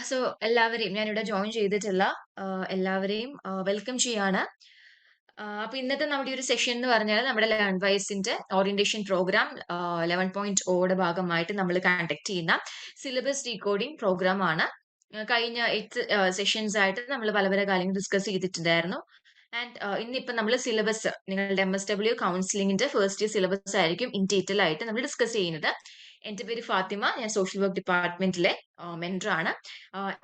So എല്ലാവരെയും ഞാനിവിടെ join ചെയ്തിട്ടുള്ള എല്ലാവരെയും വെൽക്കം ചെയ്യാണ്. അപ്പൊ ഇന്നത്തെ നമ്മുടെ ഈ ഒരു സെഷൻ എന്ന് പറഞ്ഞാൽ നമ്മുടെ ലേൺ വൈസിന്റെ ഓറിയന്റേഷൻ പ്രോഗ്രാം 11.0യുടെ ഭാഗമായിട്ട് നമ്മൾ കണ്ടക്ട് ചെയ്യുന്ന സിലബസ് ഡീകോഡിംഗ് പ്രോഗ്രാം ആണ്. കഴിഞ്ഞ 8 സെഷൻസ് ആയിട്ട് നമ്മൾ പല പല കാര്യങ്ങൾ ഡിസ്കസ് ചെയ്തിട്ടുണ്ടായിരുന്നു. ആൻഡ് ഇന്നിപ്പം നമ്മൾ സിലബസ് നിങ്ങളുടെ MSW കൗൺസിലിംഗിന്റെ ഫസ്റ്റ് ഇയർ സിലബസ് ആയിരിക്കും ഇൻ ഡീറ്റെയിൽ ആയിട്ട് നമ്മൾ ഡിസ്കസ് ചെയ്യുന്നത്. എന്റെ പേര് ഫാത്തിമ, ഞാൻ സോഷ്യൽ വർക്ക് ഡിപ്പാർട്ട്മെന്റിലെ മെന്റർ ആണ്.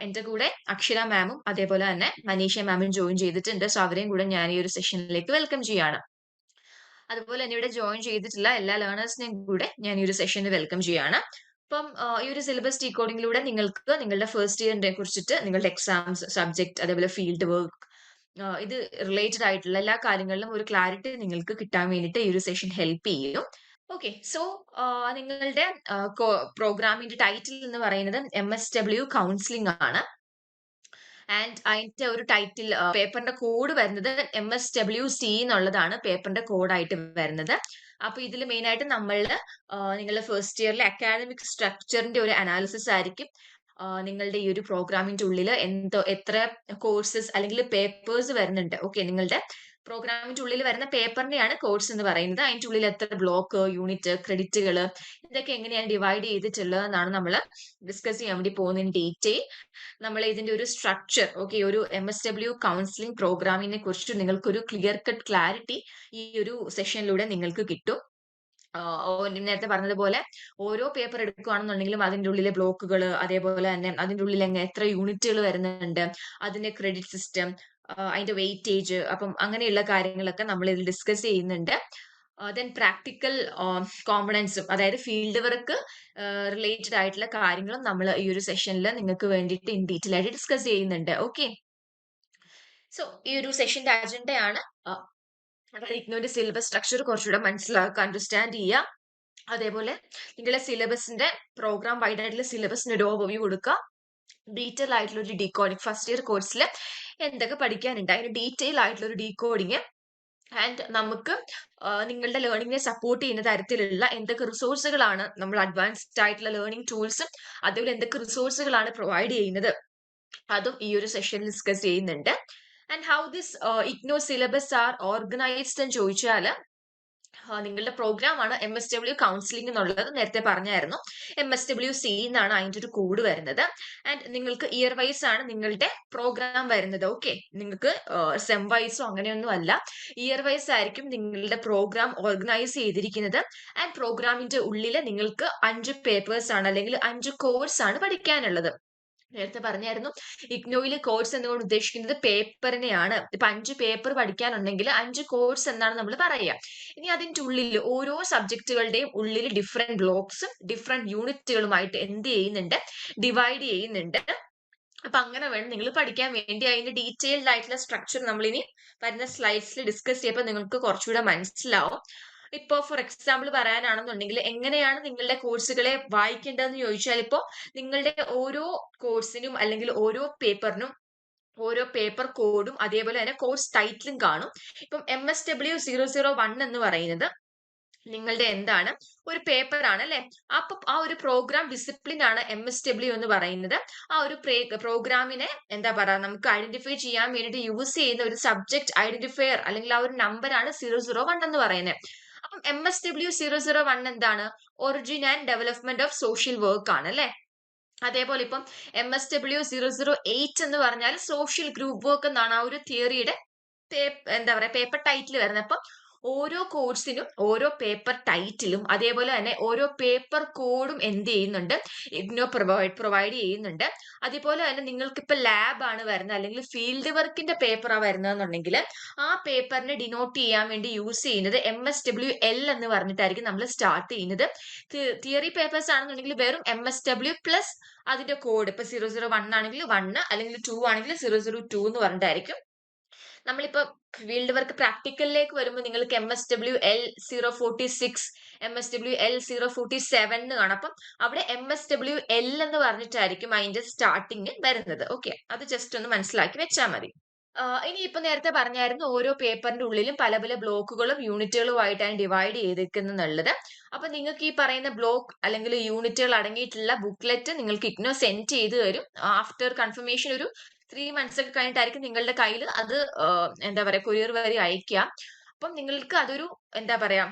എന്റെ കൂടെ അക്ഷര മാമും അതേപോലെ തന്നെ മനീഷ മാമും ജോയിൻ ചെയ്തിട്ടുണ്ട്. സോ അവരെയും കൂടെ ഞാൻ ഈ ഒരു സെഷനിലേക്ക് വെൽക്കം ചെയ്യാണ്. അതുപോലെ തന്നെ ഇവിടെ ജോയിൻ ചെയ്തിട്ടുള്ള എല്ലാ ലേണേഴ്സിനെയും കൂടെ ഞാൻ ഈ ഒരു സെഷനിൽ വെൽക്കം ചെയ്യാണ്. അപ്പം ഈ ഒരു സിലബസ് ഡീകോഡിംഗിലൂടെ നിങ്ങൾക്ക് നിങ്ങളുടെ ഫസ്റ്റ് ഇയറിനെ കുറിച്ചിട്ട് നിങ്ങളുടെ എക്സാംസ്, സബ്ജക്ട്, അതേപോലെ ഫീൽഡ് വർക്ക്, ഇത് റിലേറ്റഡ് ആയിട്ടുള്ള എല്ലാ കാര്യങ്ങളിലും ഒരു ക്ലാരിറ്റി നിങ്ങൾക്ക് കിട്ടാൻ വേണ്ടിയിട്ട് ഈ ഒരു സെഷൻ ഹെൽപ്പ് ചെയ്യും. ഓക്കെ, സോ നിങ്ങളുടെ പ്രോഗ്രാമിന്റെ ടൈറ്റിൽ എന്ന് പറയുന്നത് MSW കൗൺസിലിംഗ് ആണ്. ആൻഡ് അതിന്റെ ഒരു ടൈറ്റിൽ പേപ്പറിന്റെ കോഡ് വരുന്നത് MSWC എന്നുള്ളതാണ് പേപ്പറിന്റെ കോഡായിട്ട് വരുന്നത്. അപ്പൊ ഇതിൽ മെയിൻ ആയിട്ട് നമ്മളുടെ നിങ്ങളുടെ ഫസ്റ്റ് ഇയറിലെ അക്കാഡമിക് സ്ട്രക്ചറിന്റെ ഒരു അനാലിസിസ് ആയിരിക്കും. നിങ്ങളുടെ ഈ ഒരു പ്രോഗ്രാമിന്റെ ഉള്ളിൽ എത്ര കോഴ്സസ് അല്ലെങ്കിൽ പേപ്പേഴ്സ് വരുന്നുണ്ട്. ഓക്കെ, നിങ്ങളുടെ പ്രോഗ്രാമിന്റെ ഉള്ളിൽ വരുന്ന പേപ്പറിനെയാണ് കോഴ്സ് എന്ന് പറയുന്നത്. അതിന്റെ ഉള്ളിൽ എത്ര ബ്ലോക്ക്, യൂണിറ്റ്, ക്രെഡിറ്റുകൾ, ഇതൊക്കെ എങ്ങനെയാണ് ഡിവൈഡ് ചെയ്തിട്ടുള്ളതെന്നാണ് നമ്മൾ ഡിസ്കസ് ചെയ്യാൻ വേണ്ടി പോകുന്ന ഇൻ ഡീറ്റെയിൽ. നമ്മൾ ഇതിന്റെ ഒരു സ്ട്രക്ചർ, ഓക്കെ, ഒരു MSW കൗൺസിലിംഗ് പ്രോഗ്രാമിനെ കുറിച്ച് നിങ്ങൾക്ക് ഒരു ക്ലിയർ കട്ട് ക്ലാരിറ്റി ഈ ഒരു സെഷനിലൂടെ നിങ്ങൾക്ക് കിട്ടും. നേരത്തെ പറഞ്ഞതുപോലെ ഓരോ പേപ്പർ എടുക്കുകയാണെന്നുണ്ടെങ്കിലും അതിന്റെ ഉള്ളിലെ ബ്ലോക്കുകൾ, അതേപോലെ തന്നെ അതിന്റെ ഉള്ളിൽ എത്ര യൂണിറ്റുകൾ വരുന്നുണ്ട്, അതിന്റെ ക്രെഡിറ്റ് സിസ്റ്റം, അതിന്റെ വെയിറ്റേജ്, അപ്പം അങ്ങനെയുള്ള കാര്യങ്ങളൊക്കെ നമ്മൾ ഇതിൽ ഡിസ്കസ് ചെയ്യുന്നുണ്ട്. ദെൻ പ്രാക്ടിക്കൽ കോമ്പണൻസും, അതായത് ഫീൽഡ് വർക്ക് റിലേറ്റഡ് ആയിട്ടുള്ള കാര്യങ്ങളും നമ്മൾ ഈ ഒരു സെഷനിൽ നിങ്ങൾക്ക് വേണ്ടിയിട്ട് ഇൻ ഡീറ്റെയിൽ ആയിട്ട് ഡിസ്കസ് ചെയ്യുന്നുണ്ട്. ഓക്കെ, സോ ഈ ഒരു സെഷന്റെ അജണ്ടയാണ് ഇഗ്നോയുടെ സിലബസ് സ്ട്രക്ചർ കുറച്ചുകൂടെ മനസ്സിലാക്കുക, അണ്ടർസ്റ്റാൻഡ് ചെയ്യുക. അതേപോലെ നിങ്ങളുടെ സിലബസിന്റെ പ്രോഗ്രാം വൈഡ് ആയിട്ടുള്ള സിലബസിന്റെ ഒരു ഓവർവ്യൂ കൊടുക്കുക. ഡീറ്റെയിൽ ആയിട്ടുള്ള ഒരു ഡീകോഡിംഗ് ഫസ്റ്റ് ഇയർ കോഴ്സിൽ എന്തൊക്കെ പഠിക്കാനുണ്ട് അതിന് ഡീറ്റെയിൽ ആയിട്ടുള്ള ഒരു ഡീകോഡിങ്. ആൻഡ് നമുക്ക് നിങ്ങളുടെ ലേണിംഗിനെ സപ്പോർട്ട് ചെയ്യുന്ന തരത്തിലുള്ള എന്തൊക്കെ റിസോഴ്സുകളാണ് നമ്മൾ അഡ്വാൻസ്ഡ് ആയിട്ടുള്ള ലേണിംഗ് ടൂൾസും അതേപോലെ എന്തൊക്കെ റിസോഴ്സുകളാണ് പ്രൊവൈഡ് ചെയ്യുന്നത് അതും ഈ ഒരു സെഷനിൽ ഡിസ്കസ് ചെയ്യുന്നുണ്ട്. And how this IGNOU syllabus are organised എന്ന് ചോദിച്ചാൽ നിങ്ങളുടെ പ്രോഗ്രാം ആണ് MSW കൗൺസിലിംഗ് എന്നുള്ളത് നേരത്തെ പറഞ്ഞായിരുന്നു. MSWC എന്നാണ് അതിന്റെ ഒരു കോഡ് വരുന്നത്. ആൻഡ് നിങ്ങൾക്ക് ഇയർ വൈസ് ആണ് നിങ്ങളുടെ പ്രോഗ്രാം വരുന്നത്. ഓക്കെ, നിങ്ങൾക്ക് സെം വൈസോ അങ്ങനെയൊന്നും അല്ല, ഇയർ വൈസ് ആയിരിക്കും നിങ്ങളുടെ പ്രോഗ്രാം ഓർഗനൈസ് ചെയ്തിരിക്കുന്നത്. ആൻഡ് പ്രോഗ്രാമിന്റെ ഉള്ളിൽ നിങ്ങൾക്ക് 5 പേപ്പേഴ്സ് ആണ് അല്ലെങ്കിൽ 5 കോഴ്സ് ആണ് പഠിക്കാനുള്ളത്. നേരത്തെ പറഞ്ഞായിരുന്നു ഇഗ്നോയിൽ കോഴ്സ് എന്നുകൊണ്ട് ഉദ്ദേശിക്കുന്നത് പേപ്പറിനെയാണ്. ഇപ്പൊ 5 പേപ്പർ പഠിക്കാനുണ്ടെങ്കിൽ 5 കോഴ്സ് എന്നാണ് നമ്മൾ പറയുക. ഇനി അതിന്റെ ഉള്ളിൽ ഓരോ സബ്ജക്റ്റുകളുടെയും ഉള്ളിൽ ഡിഫറെന്റ് ബ്ലോക്സും ഡിഫറെന്റ് യൂണിറ്റുകളുമായിട്ട് എന്ത് ചെയ്യുന്നുണ്ട്, ഡിവൈഡ് ചെയ്യുന്നുണ്ട്. അപ്പൊ അങ്ങനെ വേണം നിങ്ങൾ പഠിക്കാൻ വേണ്ടി. അതിന്റെ ഡീറ്റെയിൽഡ് ആയിട്ടുള്ള സ്ട്രക്ചർ നമ്മൾ ഇനി വരുന്ന സ്ലൈഡ്സിൽ ഡിസ്കസ് ചെയ്യുമ്പോൾ നിങ്ങൾക്ക് കുറച്ചുകൂടെ മനസ്സിലാവും. ഇപ്പൊ ഫോർ എക്സാമ്പിൾ പറയാനാണെന്നുണ്ടെങ്കിൽ എങ്ങനെയാണ് നിങ്ങളുടെ കോഴ്സുകളെ വായിക്കേണ്ടതെന്ന് ചോദിച്ചാൽ, ഇപ്പോ നിങ്ങളുടെ ഓരോ കോഴ്സിനും അല്ലെങ്കിൽ ഓരോ പേപ്പറിനും ഓരോ പേപ്പർ കോഡും അതേപോലെ തന്നെ കോഴ്സ് ടൈറ്റിലും കാണും. ഇപ്പം MSW001 എന്ന് പറയുന്നത് നിങ്ങളുടെ എന്താണ്, ഒരു പേപ്പർ ആണ് അല്ലെ. അപ്പൊ ആ ഒരു പ്രോഗ്രാം ഡിസിപ്ലിൻ ആണ് MSW എന്ന് പറയുന്നത്. ആ ഒരു പ്രോഗ്രാമിനെ എന്താ പറയാ, നമുക്ക് ഐഡന്റിഫൈ ചെയ്യാൻ വേണ്ടിയിട്ട് യൂസ് ചെയ്യുന്ന ഒരു സബ്ജക്ട് ഐഡന്റിഫയർ അല്ലെങ്കിൽ ആ ഒരു നമ്പർ ആണ് 001 എന്ന് പറയുന്നത്. അപ്പം MSW001 എന്താണ്, origin and development of social work ആണ് അല്ലെ. അതേപോലെ ഇപ്പം MSW008 എന്ന് പറഞ്ഞാൽ സോഷ്യൽ ഗ്രൂപ്പ് വർക്ക് എന്നാണ് ആ ഒരു തിയറിയുടെ എന്താ പറയാ പേപ്പർ ടൈറ്റിൽ വരുന്നത്. അപ്പം ഓരോ കോഴ്സിനും ഓരോ പേപ്പർ ടൈറ്റിലും അതേപോലെ തന്നെ ഓരോ പേപ്പർ കോഡും എന്ത് ചെയ്യുന്നുണ്ട്, ഇഗ്നോ പ്രൊവൈഡ് ചെയ്യുന്നുണ്ട്. അതേപോലെ തന്നെ നിങ്ങൾക്ക് ഇപ്പൊ ലാബ് ആണ് വരുന്നത് അല്ലെങ്കിൽ ഫീൽഡ് വർക്കിന്റെ പേപ്പറാണ് വരുന്നതെന്നുണ്ടെങ്കിൽ ആ പേപ്പറിനെ ഡിനോട്ട് ചെയ്യാൻ വേണ്ടി യൂസ് ചെയ്യുന്നത് MSWL എന്ന് പറഞ്ഞിട്ടായിരിക്കും നമ്മൾ സ്റ്റാർട്ട് ചെയ്യുന്നത്. തിയറി പേപ്പേഴ്സ് ആണെന്നുണ്ടെങ്കിൽ വെറും MSW പ്ലസ് അതിന്റെ കോഡ്, ഇപ്പൊ 001 ആണെങ്കിൽ 1, അല്ലെങ്കിൽ 2 ആണെങ്കിൽ 002 എന്ന് പറഞ്ഞിട്ടായിരിക്കും. നമ്മളിപ്പോ ഫീൽഡ് വർക്ക് പ്രാക്ടിക്കലിലേക്ക് വരുമ്പോൾ നിങ്ങൾക്ക് MSWL046, MSWL047 എന്ന് കാണാം. അപ്പം അവിടെ MSWL എന്ന് പറഞ്ഞിട്ടായിരിക്കും അതിന്റെ സ്റ്റാർട്ടിങ് വരുന്നത്. ഓക്കെ, അത് ജസ്റ്റ് ഒന്ന് മനസ്സിലാക്കി വെച്ചാൽ മതി. ഇനി ഇപ്പൊ നേരത്തെ പറഞ്ഞായിരുന്നു ഓരോ പേപ്പറിന്റെ ഉള്ളിലും പല പല ബ്ലോക്കുകളും യൂണിറ്റുകളും ആയിട്ടാണ് ഡിവൈഡ് ചെയ്തിരിക്കുന്നുള്ളത്. അപ്പൊ നിങ്ങൾക്ക് ഈ പറയുന്ന ബ്ലോക്ക് അല്ലെങ്കിൽ യൂണിറ്റുകൾ അടങ്ങിയിട്ടുള്ള ബുക്ക്ലെറ്റ് നിങ്ങൾക്ക് ഇഗ്നോ സെൻഡ് ചെയ്ത് തരും. ആഫ്റ്റർ കൺഫർമേഷൻ ഒരു 3 months ഒക്കെ കഴിഞ്ഞിട്ടായിരിക്കും നിങ്ങളുടെ കയ്യിൽ അത് എന്താ പറയാ കൊറിയർ വഴി അയക്കുക. അപ്പം നിങ്ങൾക്ക് അതൊരു എന്താ പറയാ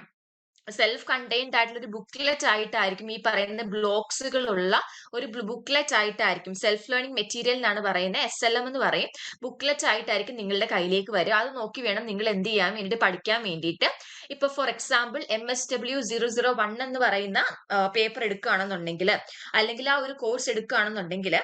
സെൽഫ് കണ്ടെയ്ൻഡ് ആയിട്ടുള്ള ഒരു ബുക്ക്ലെറ്റ് ആയിട്ടായിരിക്കും ഈ പറയുന്ന ബ്ലോക്സുകളുള്ള ഒരു ബുക്ക്ലെറ്റ് ആയിട്ടായിരിക്കും. സെൽഫ് ലേണിംഗ് മെറ്റീരിയൽ എന്നാണ് പറയുന്നത്, SLM എന്ന് പറയും. ബുക്ക്ലെറ്റ് ആയിട്ടായിരിക്കും നിങ്ങളുടെ കയ്യിലേക്ക് വരിക. അത് നോക്കി വേണം നിങ്ങൾ എന്ത് ചെയ്യാൻ വേണ്ടിയിട്ട് പഠിക്കാൻ വേണ്ടിയിട്ട്. ഇപ്പൊ ഫോർ എക്സാമ്പിൾ MSW001 എന്ന് പറയുന്ന പേപ്പർ എടുക്കുകയാണെന്നുണ്ടെങ്കിൽ, അല്ലെങ്കിൽ ആ ഒരു കോഴ്സ് എടുക്കുകയാണെന്നുണ്ടെങ്കിൽ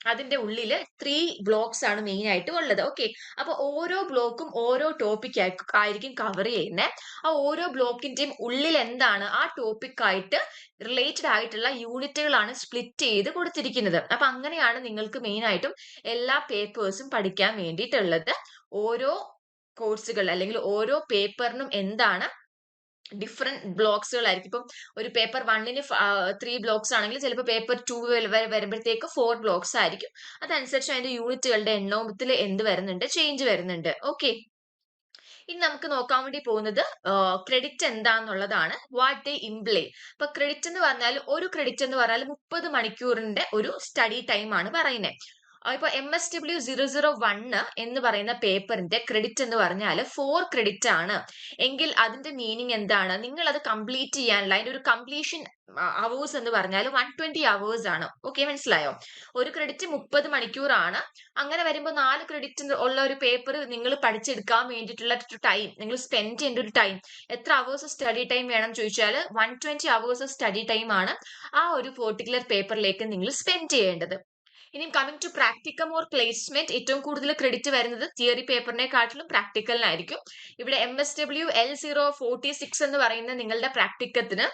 അതിന്റെ ഉള്ളിൽ 3 ബ്ലോക്സ് ആണ് മെയിൻ ആയിട്ട് ഉള്ളത്. ഓക്കെ, അപ്പൊ ഓരോ ബ്ലോക്കും ഓരോ ടോപ്പിക് ആയിരിക്കും കവർ ചെയ്യുന്നത്. ആ ഓരോ ബ്ലോക്കിന്റെയും ഉള്ളിൽ എന്താണ് ആ ടോപ്പിക് ആയിട്ട് റിലേറ്റഡ് ആയിട്ടുള്ള യൂണിറ്റുകളാണ് സ്പ്ലിറ്റ് ചെയ്ത് കൊടുത്തിരിക്കുന്നത്. അപ്പൊ അങ്ങനെയാണ് നിങ്ങൾക്ക് മെയിൻ ആയിട്ടും എല്ലാ പേപ്പേഴ്സും പഠിക്കാൻ വേണ്ടിയിട്ടുള്ളത്. ഓരോ കോഴ്സുകൾ അല്ലെങ്കിൽ ഓരോ പേപ്പറിനും എന്താണ് ഡിഫറെന്റ് ബ്ലോക്സുകളായിരിക്കും. ഇപ്പം ഒരു പേപ്പർ 1ന് 3 ബ്ലോക്സ് ആണെങ്കിൽ ചിലപ്പോൾ പേപ്പർ 2 വരുമ്പോഴത്തേക്ക് 4 ബ്ലോക്സ് ആയിരിക്കും. അതനുസരിച്ച് അതിന്റെ യൂണിറ്റുകളുടെ എണ്ണത്തിൽ എന്ത് വരുന്നുണ്ട്, ചേഞ്ച് വരുന്നുണ്ട്. ഓക്കെ, ഇനി നമുക്ക് നോക്കാൻ വേണ്ടി പോകുന്നത് ക്രെഡിറ്റ് എന്താന്നുള്ളതാണ്. What they imply. ഇപ്പൊ ക്രെഡിറ്റ് എന്ന് പറഞ്ഞാൽ ഒരു ക്രെഡിറ്റ് എന്ന് പറഞ്ഞാൽ 30 മണിക്കൂറിന്റെ ഒരു സ്റ്റഡി ടൈം ആണ് പറയുന്നത്. ഇപ്പൊ MSW001 എന്ന് പറയുന്ന പേപ്പറിന്റെ ക്രെഡിറ്റ് എന്ന് പറഞ്ഞാൽ 4 ക്രെഡിറ്റ് ആണ്. എങ്കിൽ അതിന്റെ മീനിങ് എന്താണ്? നിങ്ങൾ അത് കംപ്ലീറ്റ് ചെയ്യാനുള്ള അതിന്റെ ഒരു കംപ്ലീഷൻ അവേഴ്സ് എന്ന് പറഞ്ഞാൽ 120 അവേഴ്സ് ആണ്. ഓക്കെ, മനസ്സിലായോ? ഒരു ക്രെഡിറ്റ് 30 മണിക്കൂറാണ്. അങ്ങനെ വരുമ്പോൾ 4 ക്രെഡിറ്റ് ഉള്ള ഒരു പേപ്പർ നിങ്ങൾ പഠിച്ചെടുക്കാൻ വേണ്ടിയിട്ടുള്ള ടൈം, നിങ്ങൾ സ്പെൻഡ് ചെയ്യേണ്ട ഒരു ടൈം എത്ര അവേഴ്സ് സ്റ്റഡി ടൈം വേണം ചോദിച്ചാൽ 120 അവേഴ്സ് സ്റ്റഡി ടൈം ആണ് ആ ഒരു പെർട്ടിക്കുലർ പേപ്പറിലേക്ക് നിങ്ങൾ സ്പെൻഡ് ചെയ്യേണ്ടത്. ഇനി coming to practicum or placement, ഏറ്റവും കൂടുതൽ ക്രെഡിറ്റ് വരുന്നത് തിയറി പേപ്പറിനെക്കാട്ടിലും പ്രാക്ടിക്കലിനായിരിക്കും. ഇവിടെ MSW L046 എന്ന് പറയുന്ന നിങ്ങളുടെ പ്രാക്ടിക്കത്തിന്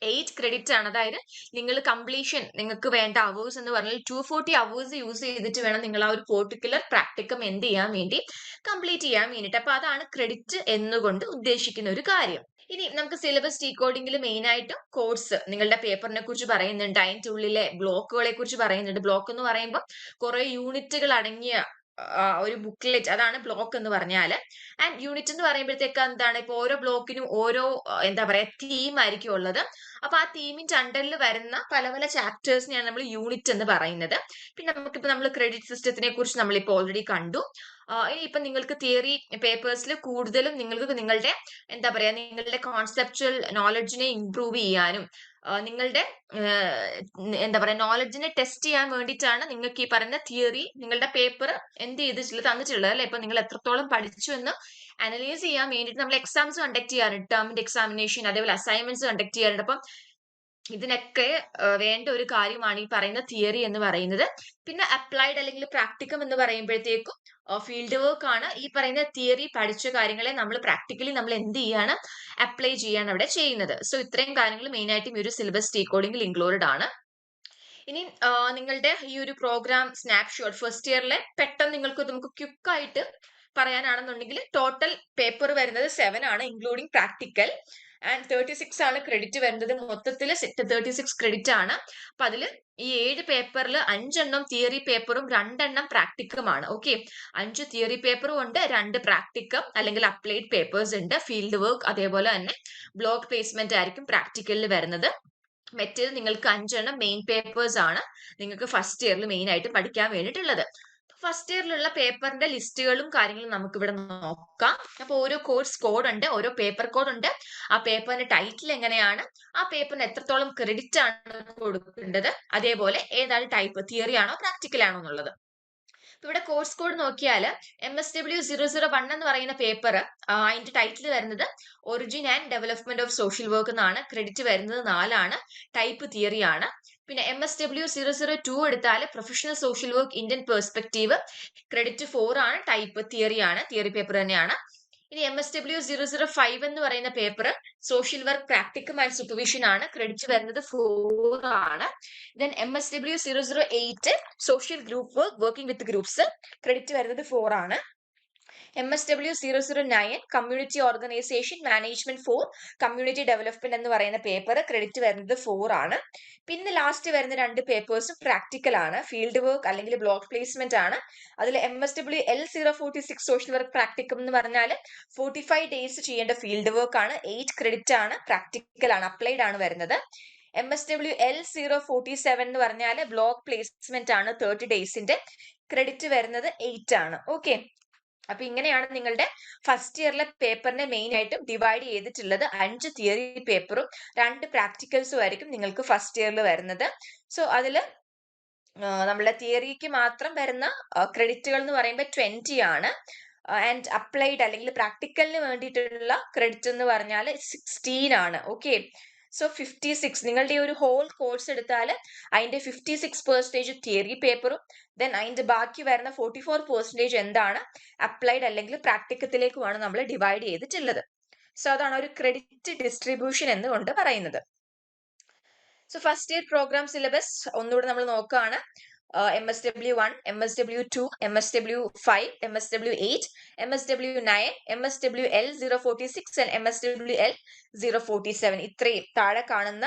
8 ക്രെഡിറ്റ് ആണ്. അതായത് നിങ്ങൾ കംപ്ലീഷൻ, നിങ്ങൾക്ക് വേണ്ട അവേഴ്സ് എന്ന് പറഞ്ഞാൽ 240 അവേഴ്സ് യൂസ് ചെയ്തിട്ട് വേണം നിങ്ങൾ ആ ഒരു പെർട്ടിക്കുലർ പ്രാക്ടിക്കം എന്ത് ചെയ്യാൻ വേണ്ടി കംപ്ലീറ്റ് ചെയ്യാൻ വേണ്ടിയിട്ട്. അപ്പൊ അതാണ് ക്രെഡിറ്റ് എന്നുകൊണ്ട് ഉദ്ദേശിക്കുന്ന ഒരു കാര്യം. ഇനി നമുക്ക് സിലബസ് ഡീകോഡിംഗിൽ മെയിൻ ആയിട്ടും കോഴ്സ് നിങ്ങളുടെ പേപ്പറിനെ കുറിച്ച് പറയുന്നുണ്ട്, അതിന്റെ ഉള്ളിലെ ബ്ലോക്കുകളെ കുറിച്ച് പറയുന്നുണ്ട്. ബ്ലോക്ക് എന്ന് പറയുമ്പോൾ കുറെ യൂണിറ്റുകൾ അടങ്ങിയ ഒരു ബുക്ക്ലെറ്റ്, അതാണ് ബ്ലോക്ക് എന്ന് പറഞ്ഞാൽ. ആൻഡ് യൂണിറ്റ് എന്ന് പറയുമ്പോഴത്തേക്ക് എന്താണ്, ഇപ്പൊ ഓരോ ബ്ലോക്കിനും ഓരോ എന്താ പറയാ തീം ആയിരിക്കും ഉള്ളത്. അപ്പൊ ആ തീമിന്റെ അണ്ടറിൽ വരുന്ന പല പല ചാപ്റ്റേഴ്സിനെയാണ് നമ്മൾ യൂണിറ്റ് എന്ന് പറയുന്നത്. പിന്നെ നമുക്കിപ്പോ നമ്മൾ ക്രെഡിറ്റ് സിസ്റ്റത്തിനെ കുറിച്ച് നമ്മളിപ്പോ ഓൾറെഡി കണ്ടു. ഇനിയിപ്പൊ നിങ്ങൾക്ക് തിയറി പേപ്പേഴ്സിൽ കൂടുതലും നിങ്ങൾക്ക് നിങ്ങളുടെ എന്താ പറയാ നിങ്ങളുടെ കോൺസെപ്ച്വൽ നോളജിനെ ഇംപ്രൂവ് ചെയ്യാനും നിങ്ങളുടെ എന്താ പറയാ നോളജിനെ ടെസ്റ്റ് ചെയ്യാൻ വേണ്ടിയിട്ടാണ് നിങ്ങൾക്ക് ഈ പറയുന്ന തിയറി നിങ്ങളുടെ പേപ്പർ എന്ത് ചെയ്തിട്ടുള്ളത് തന്നിട്ടുള്ളത് അല്ലെ. ഇപ്പൊ നിങ്ങൾ എത്രത്തോളം പഠിച്ചു എന്ന് അനലൈസ് ചെയ്യാൻ വേണ്ടിയിട്ട് നമ്മൾ എക്സാംസ് കണ്ടക്ട് ചെയ്യാറുണ്ട്, ടേമിന്റെ എക്സാമിനേഷൻ, അതേപോലെ അസൈൻമെന്റ്സ് കണ്ടക്ട് ചെയ്യാറുണ്ട്. അപ്പം ഇതിനൊക്കെ വേണ്ട ഒരു കാര്യമാണ് ഈ പറയുന്ന തിയറി എന്ന് പറയുന്നത്. പിന്നെ അപ്ലൈഡ് അല്ലെങ്കിൽ പ്രാക്ടിക്കം എന്ന് പറയുമ്പോഴത്തേക്കും ഫീൽഡ് വർക്ക് ആണ്. ഈ പറയുന്ന തിയറി പഠിച്ച കാര്യങ്ങളെ നമ്മൾ പ്രാക്ടിക്കലി നമ്മൾ എന്ത് ചെയ്യാണ്, അപ്ലൈ ചെയ്യാണ് അവിടെ ചെയ്യുന്നത്. സോ ഇത്രയും കാര്യങ്ങൾ മെയിൻ ആയിട്ടും ഈ ഒരു സിലബസ് ഡീകോഡിംഗിൽ ഇൻക്ലൂഡഡ് ആണ്. ഇനി നിങ്ങളുടെ ഈ ഒരു പ്രോഗ്രാം സ്നാപ്ഷോട്ട് ഫസ്റ്റ് ഇയറിലെ പെട്ടെന്ന് നമുക്ക് ക്വിക്കായിട്ട് പറയാനാണെന്നുണ്ടെങ്കിൽ ടോട്ടൽ പേപ്പർ വരുന്നത് 7 ആണ്, ഇൻക്ലൂഡിങ് പ്രാക്ടിക്കൽ. ആൻഡ് 36 ആണ് ക്രെഡിറ്റ് വരുന്നത്. മൊത്തത്തിൽ 36 ക്രെഡിറ്റ് ആണ്. അപ്പൊ അതില് ഈ 7 പേപ്പറിൽ 5 എണ്ണം തിയറി പേപ്പറും 2 എണ്ണം പ്രാക്ടിക്കമാണ്. ഓക്കെ, 5 തിയറി പേപ്പറും ഉണ്ട്, 2 പ്രാക്ടിക്കം അല്ലെങ്കിൽ അപ്ലൈഡ് പേപ്പേഴ്സ് ഉണ്ട്. ഫീൽഡ് വർക്ക് അതേപോലെ തന്നെ ബ്ലോക്ക് പ്ലേസ്മെന്റ് ആയിരിക്കും പ്രാക്ടിക്കലിൽ വരുന്നത്. മറ്റേത് നിങ്ങൾക്ക് 5 എണ്ണം മെയിൻ പേപ്പേഴ്സ് ആണ് നിങ്ങൾക്ക് ഫസ്റ്റ് ഇയറിൽ മെയിൻ ആയിട്ട് പഠിക്കാൻ വേണ്ടിയിട്ടുള്ളത്. ഫസ്റ്റ് ഇയറിലുള്ള പേപ്പറിന്റെ ലിസ്റ്റുകളും കാര്യങ്ങളും നമുക്ക് ഇവിടെ നോക്കാം. അപ്പൊ ഓരോ കോഴ്സ് കോഡ് ഉണ്ട്, ഓരോ പേപ്പർ കോഡ് ഉണ്ട്. ആ പേപ്പറിന്റെ ടൈറ്റിൽ എങ്ങനെയാണ്, ആ പേപ്പറിന് എത്രത്തോളം ക്രെഡിറ്റ് ആണ് കൊടുക്കേണ്ടത്, അതേപോലെ ഏതാണ് ടൈപ്പ്, തിയറി ആണോ പ്രാക്ടിക്കൽ ആണോ എന്നുള്ളത്. ഇവിടെ കോഴ്സ് കോഡ് നോക്കിയാൽ MSW001 എന്ന് പറയുന്ന പേപ്പർ അതിന്റെ ടൈറ്റിൽ വരുന്നത് origin and development of social work എന്നാണ്. ക്രെഡിറ്റ് വരുന്നത് 4 ആണ്, ടൈപ്പ് തിയറി ആണ്. പിന്നെ MSW002 എടുത്താൽ professional social work Indian perspective, credit 4 ആണ്, ടൈപ്പ് തിയറി ആണ്, തിയറി പേപ്പർ തന്നെയാണ്. ഇനി MSW005 എന്ന് പറയുന്ന paper social work practicum and supervision ആണ്, ക്രെഡിറ്റ് വരുന്നത് 4 ആണ്. Then MSW008 social group work working with groups, credit വരുന്നത് 4 ആണ്. MSW 009 community organisation management for community development എന്ന് പറയുന്ന പേപ്പർ ക്രെഡിറ്റ് വരുന്നത് 4 ആണ്. പിന്നെ ലാസ്റ്റ് വരുന്ന 2 പേപ്പേഴ്സും പ്രാക്ടിക്കൽ ആണ്, ഫീൽഡ് വർക്ക് അല്ലെങ്കിൽ ബ്ലോക്ക് പ്ലേസ്മെന്റ് ആണ്. അതിൽ MSW L046 social work practicum എന്ന് പറഞ്ഞാൽ 45 ഡേയ്സ് ചെയ്യേണ്ട ഫീൽഡ് വർക്ക് ആണ്, 8 ക്രെഡിറ്റ് ആണ്, പ്രാക്ടിക്കൽ ആണ്, അപ്ലൈഡ് ആണ് വരുന്നത്. MSW L047 എന്ന് പറഞ്ഞാൽ ബ്ലോക്ക് പ്ലേസ്മെന്റ് ആണ്, 30 ഡേയ്സിന്റെ, ക്രെഡിറ്റ് വരുന്നത് 8 ആണ്. ഓക്കെ, അപ്പൊ ഇങ്ങനെയാണ് നിങ്ങളുടെ ഫസ്റ്റ് ഇയറിലെ പേപ്പറിനെ മെയിൻ ആയിട്ടും ഡിവൈഡ് ചെയ്തിട്ടുള്ളത്. 5 തിയറി പേപ്പറും 2 പ്രാക്ടിക്കൽസും ആയിരിക്കും നിങ്ങൾക്ക് ഫസ്റ്റ് ഇയറിൽ വരുന്നത്. സോ അതില് നമ്മളെ തിയറിക്ക് മാത്രം വരുന്ന ക്രെഡിറ്റുകൾ എന്ന് പറയുമ്പോൾ 20 ആണ്. ആൻഡ് അപ്ലൈഡ് അല്ലെങ്കിൽ പ്രാക്ടിക്കലിന് വേണ്ടിയിട്ടുള്ള ക്രെഡിറ്റ് എന്ന് പറഞ്ഞാൽ 16 ആണ്. ഓക്കെ, സോ 56 നിങ്ങളുടെ ഈ ഒരു ഹോൾ കോഴ്സ് എടുത്താൽ അതിന്റെ 56% തിയറി പേപ്പറും ദെൻ അതിന്റെ ബാക്കി വരുന്ന 44% എന്താണ് അപ്ലൈഡ് അല്ലെങ്കിൽ പ്രാക്ടിക്കത്തിലേക്കുമാണ് നമ്മൾ ഡിവൈഡ് ചെയ്തിട്ടുള്ളത്. സോ അതാണ് ഒരു ക്രെഡിറ്റ് ഡിസ്ട്രിബ്യൂഷൻ എന്നുകൊണ്ട് പറയുന്നത്. So first year program syllabus ഒന്നുകൂടെ നമ്മൾ നോക്കുകയാണ്. MSW1, MSW2, MSW5, MSW8, MSW9, MSW L046 and MSW L047 ഇത്രയും താഴെ കാണുന്ന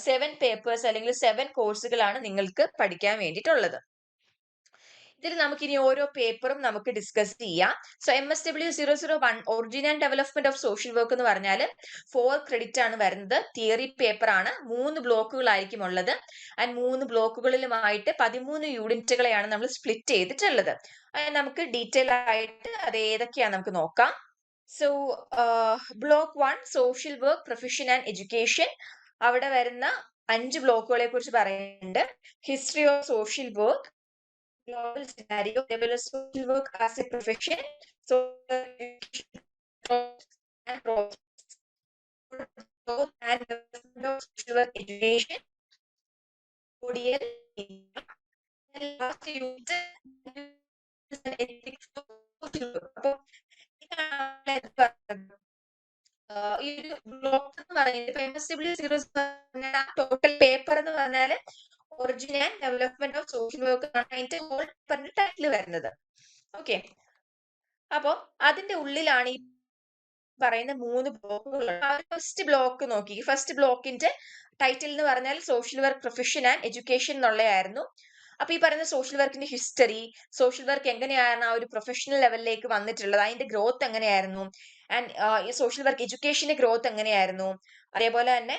7 പേപ്പേഴ്സ് അല്ലെങ്കിൽ 7 കോഴ്സുകളാണ് നിങ്ങൾക്ക് പഠിക്കാൻ വേണ്ടിയിട്ടുള്ളത്. ഇതിൽ നമുക്ക് ഇനി ഓരോ പേപ്പറും നമുക്ക് ഡിസ്കസ് ചെയ്യാം. So MSW 001 origin and development of social work എന്ന് പറഞ്ഞാൽ 4 ക്രെഡിറ്റ് ആണ് വരുന്നത്, തിയറി പേപ്പർ ആണ്, 3 ബ്ലോക്കുകളായിരിക്കും ഉള്ളത്. ആൻഡ് 3 ബ്ലോക്കുകളിലുമായിട്ട് 13 യൂണിറ്റുകളെയാണ് നമ്മൾ സ്പ്ലിറ്റ് ചെയ്തിട്ടുള്ളത്. നമുക്ക് ഡീറ്റെയിൽ ആയിട്ട് അത് ഏതൊക്കെയാണ് നമുക്ക് നോക്കാം. So block 1 social work profession and education, അവിടെ വരുന്ന 5 ബ്ലോക്കുകളെ കുറിച്ച് പറയുന്നുണ്ട്. History of social work, global scenario, develop social work as a profession, social and growth and development of social work education, ODL, and last unit ethics of social work. ഈ ഒരു block എന്ന് പറയുന്നത് MSW 0 total paper എന്ന് പറഞ്ഞാല് origin and development of social work ആണ് അതിന്റെ whole പേപ്പറിന്റെ title വരുന്നത്. ഓക്കെ, അപ്പൊ അതിന്റെ ഉള്ളിലാണ് ഈ പറയുന്ന 3 ബ്ലോക്കുകൾ. ഫസ്റ്റ് ബ്ലോക്ക് നോക്കി, ഫസ്റ്റ് ബ്ലോക്കിന്റെ ടൈറ്റിൽ എന്ന് പറഞ്ഞാൽ social work profession and education എന്നുള്ളതായിരുന്നു. അപ്പൊ ഈ പറയുന്ന സോഷ്യൽ വർക്കിന്റെ ഹിസ്റ്ററി, സോഷ്യൽ വർക്ക് എങ്ങനെയാണ് ആ ഒരു പ്രൊഫഷണൽ ലെവലിലേക്ക് വന്നിട്ടുള്ളത്, അതിന്റെ ഗ്രോത്ത് എങ്ങനെയായിരുന്നു, ആൻഡ് ഈ സോഷ്യൽ വർക്ക് എഡ്യൂക്കേഷന്റെ ഗ്രോത്ത് എങ്ങനെയായിരുന്നു, അതേപോലെ തന്നെ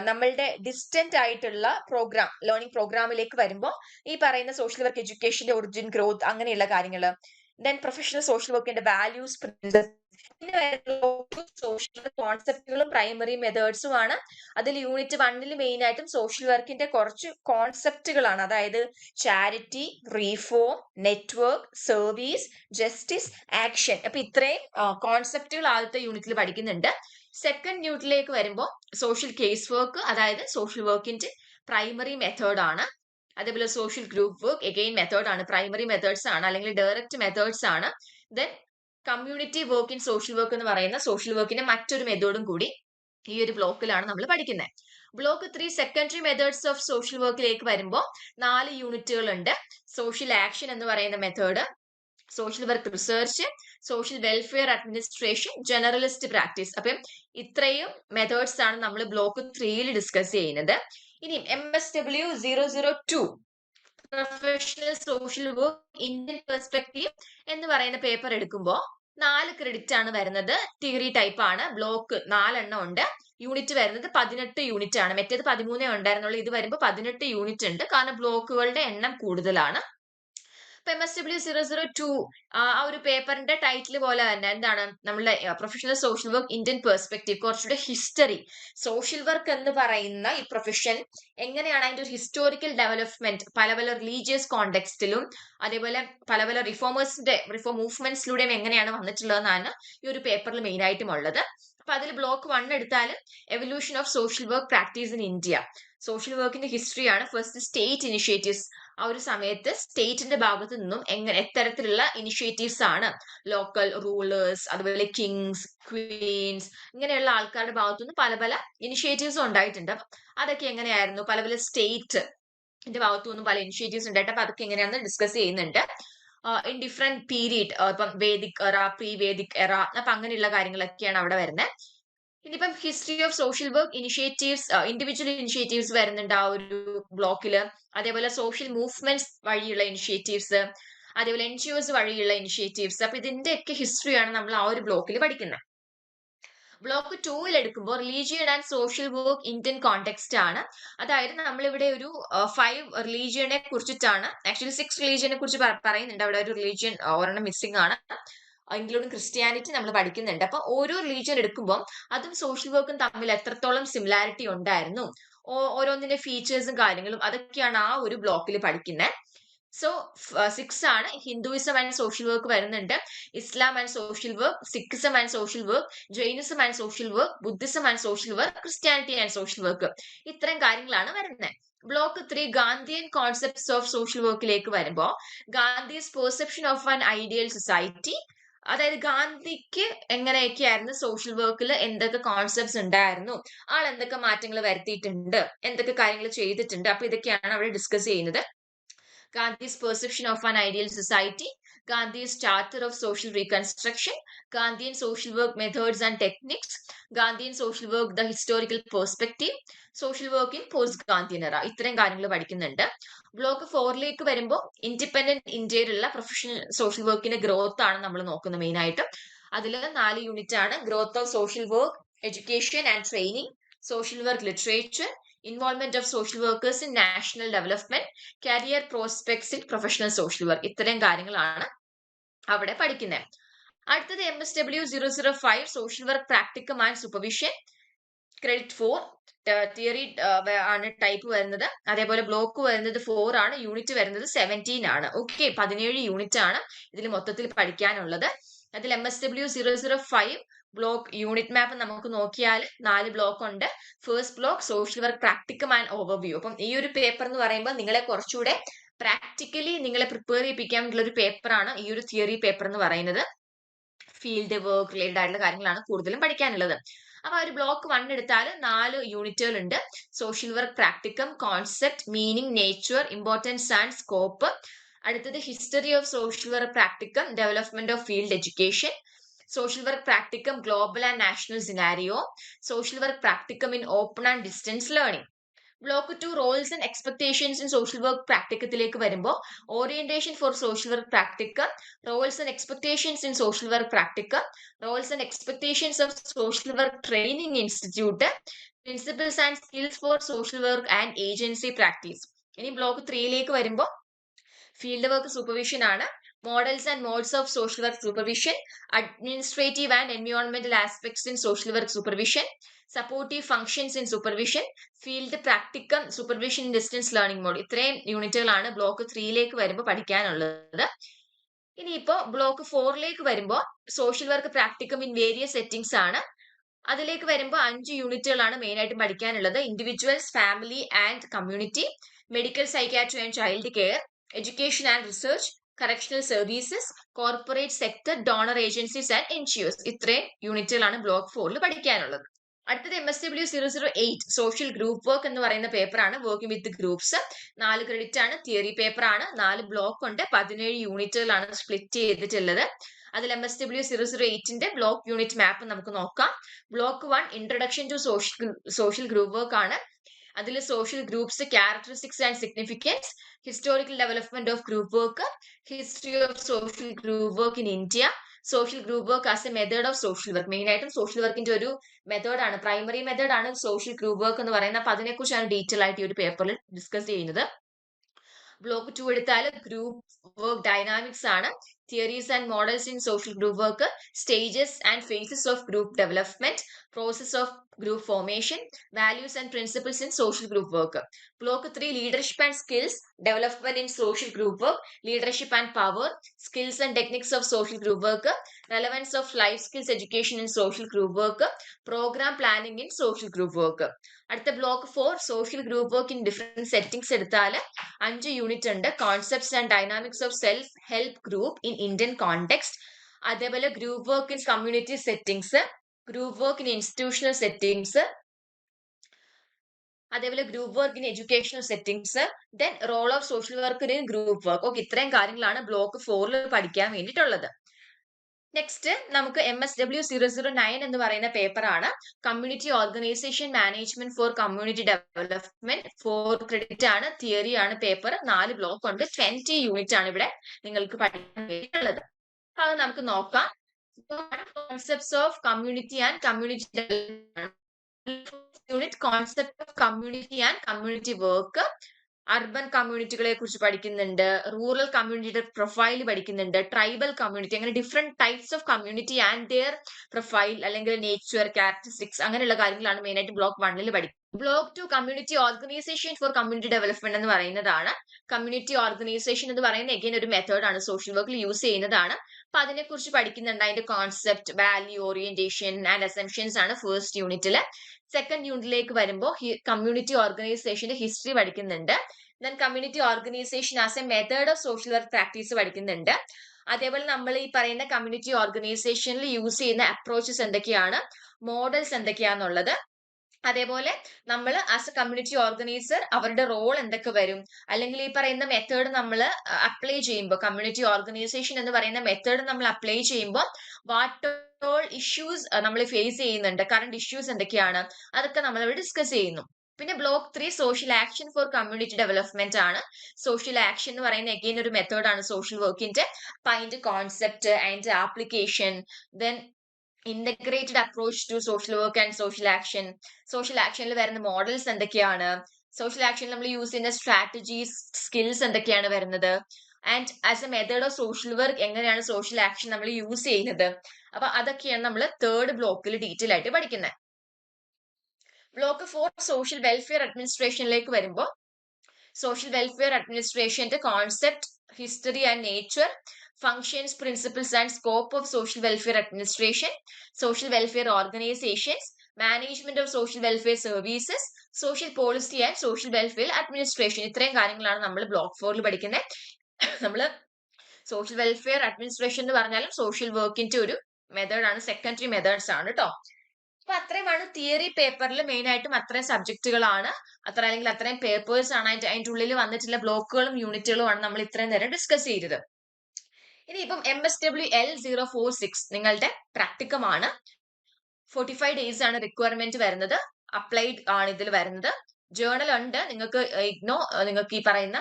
നമ്മളുടെ ഡിസ്റ്റന്റ് ആയിട്ടുള്ള പ്രോഗ്രാം ലേണിംഗ് പ്രോഗ്രാമിലേക്ക് വരുമ്പോൾ ഈ പറയുന്ന സോഷ്യൽ വർക്ക് എഡ്യൂക്കേഷന്റെ ഒറിജിൻ, ഗ്രോത്ത്, അങ്ങനെയുള്ള കാര്യങ്ങൾ. ദെൻ പ്രൊഫഷണൽ സോഷ്യൽ വർക്കിന്റെ വാല്യൂസ്, പ്രിൻസിപ്പിൾസ്, പിന്നെ സോഷ്യൽ കോൺസെപ്റ്റുകളും പ്രൈമറി മെത്തേഡ്സും ആണ്. അതിൽ യൂണിറ്റ് 1 മെയിൻ ആയിട്ടും സോഷ്യൽ വർക്കിന്റെ കുറച്ച് കോൺസെപ്റ്റുകളാണ്, അതായത് charity, reform, network, service, justice, action. അപ്പൊ ഇത്രയും കോൺസെപ്റ്റുകൾ ആദ്യത്തെ യൂണിറ്റിൽ പഠിക്കുന്നുണ്ട്. സെക്കൻഡ് യൂണിറ്റിലേക്ക് വരുമ്പോൾ സോഷ്യൽ കേസ് വർക്ക്, അതായത് സോഷ്യൽ വർക്കിന്റെ പ്രൈമറി മെത്തേഡ് ആണ്. അതേപോലെ social group work again method ആണ്, പ്രൈമറി മെത്തേഡ്സ് ആണ് അല്ലെങ്കിൽ ഡയറക്റ്റ് മെത്തേഡ്സ് ആണ്. Then community work in social work എന്ന് പറയുന്ന സോഷ്യൽ വർക്കിന്റെ മറ്റൊരു മെത്തേഡും കൂടി ഈ ഒരു ബ്ലോക്കിലാണ് നമ്മൾ പഠിക്കുന്നത്. Block 3 secondary methods of social വർക്കിലേക്ക് വരുമ്പോൾ 4 യൂണിറ്റുകൾ ഉണ്ട്. സോഷ്യൽ ആക്ഷൻ എന്ന് പറയുന്ന method, social work research, social welfare administration, generalist practice. അപ്പം ഇത്രയും മെത്തേഡ്സ് ആണ് നമ്മൾ ബ്ലോക്ക് 3 ഡിസ്കസ് ചെയ്യുന്നത്. ഇനി MSW 002 professional social work Indian perspective എന്ന് പറയുന്ന പേപ്പർ എടുക്കുമ്പോൾ 4 ക്രെഡിറ്റ് ആണ് വരുന്നത്. തിയറി ടൈപ്പ് ആണ്, ബ്ലോക്ക് 4 എണ്ണം ഉണ്ട്. യൂണിറ്റ് വരുന്നത് 18 യൂണിറ്റ് ആണ്. മറ്റേത് 13 ഉണ്ടായിരുന്നുള്ളൂ, ഇത് വരുമ്പോൾ 18 യൂണിറ്റ് ഉണ്ട്, കാരണം ബ്ലോക്കുകളുടെ എണ്ണം കൂടുതലാണ്. MSW 002 ആ ഒരു പേപ്പറിന്റെ ടൈറ്റിൽ പോലെ തന്നെ എന്താണ് നമ്മളുടെ professional social work Indian perspective, കുറച്ചുകൂടെ ഹിസ്റ്ററി, സോഷ്യൽ വർക്ക് എന്ന് പറയുന്ന ഈ പ്രൊഫഷൻ എങ്ങനെയാണ് അതിന്റെ ഒരു ഹിസ്റ്റോറിക്കൽ ഡെവലപ്മെന്റ് പല പല റിലീജിയസ് കോണ്ടെക്സ്റ്റിലും അതേപോലെ പല പല റിഫോം മൂവ്മെന്റ്സിലൂടെയും എങ്ങനെയാണ് വന്നിട്ടുള്ളതെന്നാണ് ഈ ഒരു പേപ്പറിൽ മെയിൻ ആയിട്ടും ഉള്ളത്. അപ്പൊ അതിൽ ബ്ലോക്ക് 1 എടുത്താൽ evolution of social work practice in India, social വർക്കിന്റെ ഹിസ്റ്ററി ആണ്. ഫസ്റ്റ് സ്റ്റേറ്റ് ഇനിഷ്യേറ്റീവ്സ്, ആ ഒരു സമയത്ത് സ്റ്റേറ്റിന്റെ ഭാഗത്തു നിന്നും എത്തരത്തിലുള്ള ഇനിഷ്യേറ്റീവ്സ് ആണ് ലോക്കൽ റൂളേഴ്സ്, അതുപോലെ കിങ്സ്, ക്വീൻസ്, ഇങ്ങനെയുള്ള ആൾക്കാരുടെ ഭാഗത്തുനിന്ന് പല പല ഇനിഷ്യേറ്റീവ്സ് ഉണ്ടായിട്ടുണ്ട്. അതൊക്കെ എങ്ങനെയായിരുന്നു, പല പല സ്റ്റേറ്റ് ഭാഗത്തു നിന്നും പല ഇനിഷ്യേറ്റീവ്സ് ഉണ്ടായിട്ട്, അപ്പൊ അതൊക്കെ എങ്ങനെയാണെന്ന് ഡിസ്കസ് ചെയ്യുന്നുണ്ട്. ഇൻ ഡിഫറെന്റ് പീരീഡ്, ഇപ്പം വേദിക് എറ, പ്രീ വേദിക് എറ, അപ്പൊ അങ്ങനെയുള്ള കാര്യങ്ങളൊക്കെയാണ് അവിടെ വരുന്നത്. ഇനിയിപ്പം history of social work initiatives, individual initiatives വരുന്നുണ്ട് ആ ഒരു ബ്ലോക്കില്. അതേപോലെ സോഷ്യൽ മൂവ്മെന്റ്സ് വഴിയുള്ള ഇനിഷ്യേറ്റീവ്സ്, അതേപോലെ എൻജിഒസ് വഴിയുള്ള ഇനിഷ്യേറ്റീവ്സ്. അപ്പൊ ഇതിന്റെ ഒക്കെ ഹിസ്റ്ററിയാണ് നമ്മൾ ആ ഒരു ബ്ലോക്കിൽ പഠിക്കുന്നത്. ബ്ലോക്ക് 2 എടുക്കുമ്പോൾ religion and social work Indian context ആണ്. അതായത് നമ്മളിവിടെ ഒരു 5 റിലീജിയനെ കുറിച്ചിട്ടാണ്, ആക്ച്വലി 6 റിലീജിയനെ കുറിച്ച് പറയുന്നുണ്ട്. അവിടെ ഒരു റിലീജിയൻ ഒരെണ്ണം മിസ്സിംഗ് ആണ്, ഇൻക്ലൂഡിങ് ക്രിസ്ത്യാനിറ്റി നമ്മൾ പഠിക്കുന്നുണ്ട്. അപ്പൊ ഓരോ റിലീജിയൻ എടുക്കുമ്പോൾ അതും സോഷ്യൽ വർക്കും തമ്മിൽ എത്രത്തോളം സിമിലാരിറ്റി ഉണ്ടായിരുന്നു, ഓരോന്നിന്റെ ഫീച്ചേഴ്സും കാര്യങ്ങളും അതൊക്കെയാണ് ആ ഒരു ബ്ലോക്കിൽ പഠിക്കുന്നത്. സോ 6 ആണ്. ഹിന്ദുയിസം ആൻഡ് സോഷ്യൽ വർക്ക് വരുന്നുണ്ട്, Islam and social work, Sikhism and social work, Jainism and social work, Buddhism and social work, Christianity and social work. ഇത്രയും കാര്യങ്ങളാണ് വരുന്നത്. Block 3 Gandhian concepts of social വർക്കിലേക്ക് വരുമ്പോൾ Gandhi's perception of an ideal society, അതായത് ഗാന്ധിക്ക് എങ്ങനെയൊക്കെയായിരുന്നു social വർക്കിൽ, എന്തൊക്കെ കോൺസെപ്റ്റ്സ് ഉണ്ടായിരുന്നു, ആൾ എന്തൊക്കെ മാറ്റങ്ങൾ വരുത്തിയിട്ടുണ്ട്, എന്തൊക്കെ കാര്യങ്ങൾ ചെയ്തിട്ടുണ്ട്, അപ്പൊ ഇതൊക്കെയാണ് അവിടെ ഡിസ്കസ് ചെയ്യുന്നത്. Gandhi's perception of an ideal society, Gandhi's charter of social reconstruction, Gandhian social work methods and techniques, Gandhian social work, the historical perspective, social work in post-Gandhian era. ഇത്രയും കാര്യങ്ങൾ പഠിക്കുന്നുണ്ട്. ബ്ലോക്ക് 4ലേക്ക് വരുമ്പോൾ ഇൻഡിപെൻഡന്റ് ഇന്ത്യയിലുള്ള professional social വർക്കിന്റെ growth ആണ് നമ്മൾ നോക്കുന്നത് മെയിൻ ആയിട്ട്. അതിൽ 4 യൂണിറ്റ് ആണ്: growth of social work, education and training, social work literature, involvement of social workers in national development, career prospects in professional social work. ഇത്രയും കാര്യങ്ങളാണ് അവിടെ പഠിക്കുന്നത്. അടുത്തത് MSW 005 social work practicum and supervision, credit 4 theory ആണ് type വരുന്നത്. അതേപോലെ block വരുന്നത് 4 ആണ്, യൂണിറ്റ് വരുന്നത് 17 ആണ്. ഓക്കെ, 17 യൂണിറ്റ് ആണ് ഇതിൽ മൊത്തത്തിൽ പഠിക്കാനുള്ളത്. അതിൽ MSW 005 ബ്ലോക്ക് യൂണിറ്റ് മാപ്പ് നമുക്ക് നോക്കിയാൽ 4 ബ്ലോക്ക് ഉണ്ട്. First block social work practicum and overview. അപ്പം ഈ ഒരു പേപ്പർ എന്ന് പറയുമ്പോൾ നിങ്ങളെ കുറച്ചുകൂടെ പ്രാക്ടിക്കലി നിങ്ങളെ പ്രിപ്പയർ ചെയ്യിപ്പിക്കാനുള്ള ഒരു പേപ്പറാണ് ഈ ഒരു തിയറി പേപ്പർ എന്ന് പറയുന്നത്. ഫീൽഡ് വർക്ക് റിലേറ്റഡ് ആയിട്ടുള്ള കാര്യങ്ങളാണ് കൂടുതലും പഠിക്കാനുള്ളത്. അപ്പൊ ഒരു ബ്ലോക്ക് 1 എടുത്താൽ 4 യൂണിറ്റുകൾ ഉണ്ട്. Social work practicum, concept, meaning, nature, importance and scope. അടുത്തത് history of social work practicum, development of field education, social work practicum global and national scenario, social work practicum in open and distance learning. Block 2 roles and expectations in social work practicatiലേക്ക് വരുമ്പോൾ orientation for social work practicum, roles and expectations in social work practicum, roles and expectations of social work training institute, principles and skills for social work and agency practice. ഇനി block 3ലേക്ക് വരുമ്പോൾ field work supervision ആണ്, models and modes of social work supervision, administrative and environmental aspects in social work supervision, supportive functions in supervision, field practicum supervision in distance learning mode. ഇത്രയും യൂണിറ്റുകളാണ് block 3ലേക്ക് വരുമ്പോൾ പഠിക്കാനുള്ളത്. ഇനിയിപ്പോ block 4ലേക്ക് വരുമ്പോൾ social work practicum in various settings ആണ്. അതിലേക്ക് വരുമ്പോൾ 5 യൂണിറ്റുകളാണ് മെയിൻ ആയിട്ട് പഠിക്കാനുള്ളത്. Individuals, family and community, medical psychiatry and child care, education and research, correctional services, corporate sector, donor agencies and NGOs. ഇത്രയും യൂണിറ്റുകളാണ് ബ്ലോക്ക് 4ൽ പഠിക്കാനുള്ളത്. അടുത്തത് MSW 008 സോഷ്യൽ ഗ്രൂപ്പ് വർക്ക് എന്ന് പറയുന്ന പേപ്പറാണ്. വർക്കിംഗ് വിത്ത് ഗ്രൂപ്പ്സ്, 4 ക്രെഡിറ്റ് ആണ്, തിയറി പേപ്പർ ആണ്, 4 block ഉണ്ട്, 17 യൂണിറ്റുകളാണ് സ്പ്ലിറ്റ് ചെയ്തിട്ടുള്ളത്. അതിൽ MSW 008ന്റെ ബ്ലോക്ക് യൂണിറ്റ് മാപ്പ് നമുക്ക് നോക്കാം. Block 1 introduction to social group work ആണ്. അതിൽ social groups, characteristics and significance, historical development of group work, history of social group work in India, social group work as a method of social work. Main ആയിട്ടും social വർക്കിന്റെ ഒരു മെത്തേഡാണ്, primary മെത്തേഡാണ് social group work എന്ന് പറയുന്നത്. അപ്പൊ അതിനെക്കുറിച്ചാണ് detail ആയിട്ട് ഈ ഒരു പേപ്പറിൽ ഡിസ്കസ് ചെയ്യുന്നത്. ബ്ലോക്ക് 2 എടുത്താൽ ഗ്രൂപ്പ് വർക്ക് ഡൈനാമിക്സ് ആണ്, theories and models in social group work, stages and phases of group development, process of group formation, values and principles in social group work. Block 3 leadership and skills, development in social group work, leadership and power, skills and techniques of social group work, relevance of life skills education in social group work, program planning in social group work. അടുത്ത block 4 social group work in different settings എടുത്താൽ 5 unit ഉണ്ട്. Concepts and dynamics of self help group in Indian context, അതേപോലെ group work in community settings, group work in institutional settings, അതേപോലെ group work in educational settings, then role of social work in group work. Okay, ഇത്രയും കാര്യങ്ങളാണ് block 4 പഠിക്കാൻ വേണ്ടിയിട്ടുള്ളത്. Next നമുക്ക് MSW009 എന്ന് പറയുന്ന paper ആണ്. Community organisation management for community development. 4 credit ആണ്, theory ആണ് പേപ്പർ. 4 ബ്ലോക്ക് ഉണ്ട്, 20 യൂണിറ്റ് ആണ് ഇവിടെ നിങ്ങൾക്ക് പഠിക്കാൻ വേണ്ടിയിട്ടുള്ളത്. അത് നമുക്ക് നോക്കാം. Concepts of community and community development unit, concept of community and community work. Urban കമ്മ്യൂണിറ്റികളെ കുറിച്ച് പഠിക്കുന്നുണ്ട്, റൂറൽ കമ്മ്യൂണിറ്റിയുടെ പ്രൊഫൈൽ പഠിക്കുന്നുണ്ട്, ട്രൈബൽ കമ്മ്യൂണിറ്റി, അങ്ങനെ different types of community and their profile അല്ലെങ്കിൽ നേച്ചർ ക്യാരക്ടറിസ്റ്റിക്സ് അങ്ങനെയുള്ള കാര്യങ്ങളാണ് മെയിൻ ആയിട്ട് ബ്ലോക്ക് 1 പഠിക്കുന്നത്. Block 2 community organisation for community development എന്ന് പറയുന്നതാണ്. കമ്മ്യൂണിറ്റി ഓർഗനൈസേഷൻ എന്ന് പറയുന്നത് എഗെയിൻ ഒരു മെത്തേഡ് ആണ്, സോഷ്യൽ വർക്കിൽ യൂസ് ചെയ്യുന്നതാണ്. അപ്പൊ അതിനെ കുറിച്ച് പഠിക്കുന്നുണ്ട്. അതിന്റെ concept, value, orientation and assumptions ആണ് ഫസ്റ്റ് യൂണിറ്റില്. സെക്കൻഡ് യൂണിറ്റിലേക്ക് വരുമ്പോൾ കമ്മ്യൂണിറ്റി ഓർഗനൈസേഷന്റെ ഹിസ്റ്ററി പഠിക്കുന്നുണ്ട്. Then community organisation as a method of social work practice പഠിക്കുന്നുണ്ട്. അതേപോലെ നമ്മൾ ഈ പറയുന്ന കമ്മ്യൂണിറ്റി ഓർഗനൈസേഷനിൽ യൂസ് ചെയ്യുന്ന അപ്രോച്ചസ് എന്തൊക്കെയാണ്, മോഡൽസ് എന്തൊക്കെയാന്നുള്ളത്, അതേപോലെ നമ്മൾ ആസ് എ കമ്മ്യൂണിറ്റി ഓർഗനൈസർ അവരുടെ റോൾ എന്തൊക്കെ വരും, അല്ലെങ്കിൽ ഈ പറയുന്ന മെത്തേഡ് നമ്മൾ അപ്ലൈ ചെയ്യുമ്പോൾ, കമ്മ്യൂണിറ്റി ഓർഗനൈസേഷൻ എന്ന് പറയുന്ന മെത്തേഡ് നമ്മൾ അപ്ലൈ ചെയ്യുമ്പോൾ വാട്ട് ഓൾ ഇഷ്യൂസ് നമ്മൾ ഫേസ് ചെയ്യുന്നുണ്ട്, കറണ്ട് ഇഷ്യൂസ് എന്തൊക്കെയാണ്, അതൊക്കെ നമ്മൾ ഇവിടെ ഡിസ്കസ് ചെയ്യുന്നു. പിന്നെ block 3 social action for community development ആണ്. സോഷ്യൽ ആക്ഷൻ എന്ന് പറയുന്ന എഗെയിൻ ഒരു മെത്തേഡ് ആണ് സോഷ്യൽ വർക്കിന്റെ. അപ്പൊ അതിന്റെ കോൺസെപ്റ്റ്, അതിന്റെ application, then integrated approach to social work and social action. Social ആക്ഷനിൽ വരുന്ന മോഡൽസ് എന്തൊക്കെയാണ്, സോഷ്യൽ ആക്ഷനിൽ നമ്മൾ യൂസ് ചെയ്യുന്ന സ്ട്രാറ്റജീസ്, സ്കിൽസ് എന്തൊക്കെയാണ് വരുന്നത്, and as a method of social work എങ്ങനെയാണ് സോഷ്യൽ ആക്ഷൻ നമ്മൾ യൂസ് ചെയ്യുന്നത്. അപ്പൊ അതൊക്കെയാണ് നമ്മൾ തേർഡ് ബ്ലോക്കിൽ ഡീറ്റെയിൽ ആയിട്ട് പഠിക്കുന്നത്. ബ്ലോക്ക് 4 സോഷ്യൽ വെൽഫെയർ അഡ്മിനിസ്ട്രേഷനിലേക്ക് വരുമ്പോൾ സോഷ്യൽ വെൽഫെയർ അഡ്മിനിസ്ട്രേഷന്റെ concept, history and nature, functions, principles and scope of social welfare administration, social welfare organizations, management of social welfare services, social policy and social welfare administration. ഇത്രയും കാര്യങ്ങളാണ് നമ്മൾ block 4 പഠിക്കുന്നത്. നമ്മൾ social welfare administration എന്ന് പറഞ്ഞാലും social വർക്കിന്റെ ഒരു method ആണ്, സെക്കൻഡറി മെത്തേഡ്സ് ആണ് കേട്ടോ. അപ്പൊ അത്രയുമാണ് തിയറി പേപ്പറിൽ മെയിൻ ആയിട്ടും അത്രയും സബ്ജക്റ്റുകളാണ്, അല്ലെങ്കിൽ അത്രയും പേപ്പേഴ്സ് ആണ് അതിന്റെ ഉള്ളിൽ വന്നിട്ടുള്ള ബ്ലോക്കുകളും യൂണിറ്റുകളും ആണ് നമ്മൾ ഇത്രയും നേരം ഡിസ്കസ് ചെയ്തത്. ഇനിയിപ്പം MSWL046 നിങ്ങളുടെ പ്രാക്ടിക്കമാണ്. 45 days ആണ് റിക്വയർമെന്റ് വരുന്നത്. അപ്ലൈഡ് ആണ് ഇതിൽ വരുന്നത്. ജേർണൽ ഉണ്ട്, നിങ്ങൾക്ക് ഇഗ്നോ നിങ്ങൾക്ക് ഈ പറയുന്ന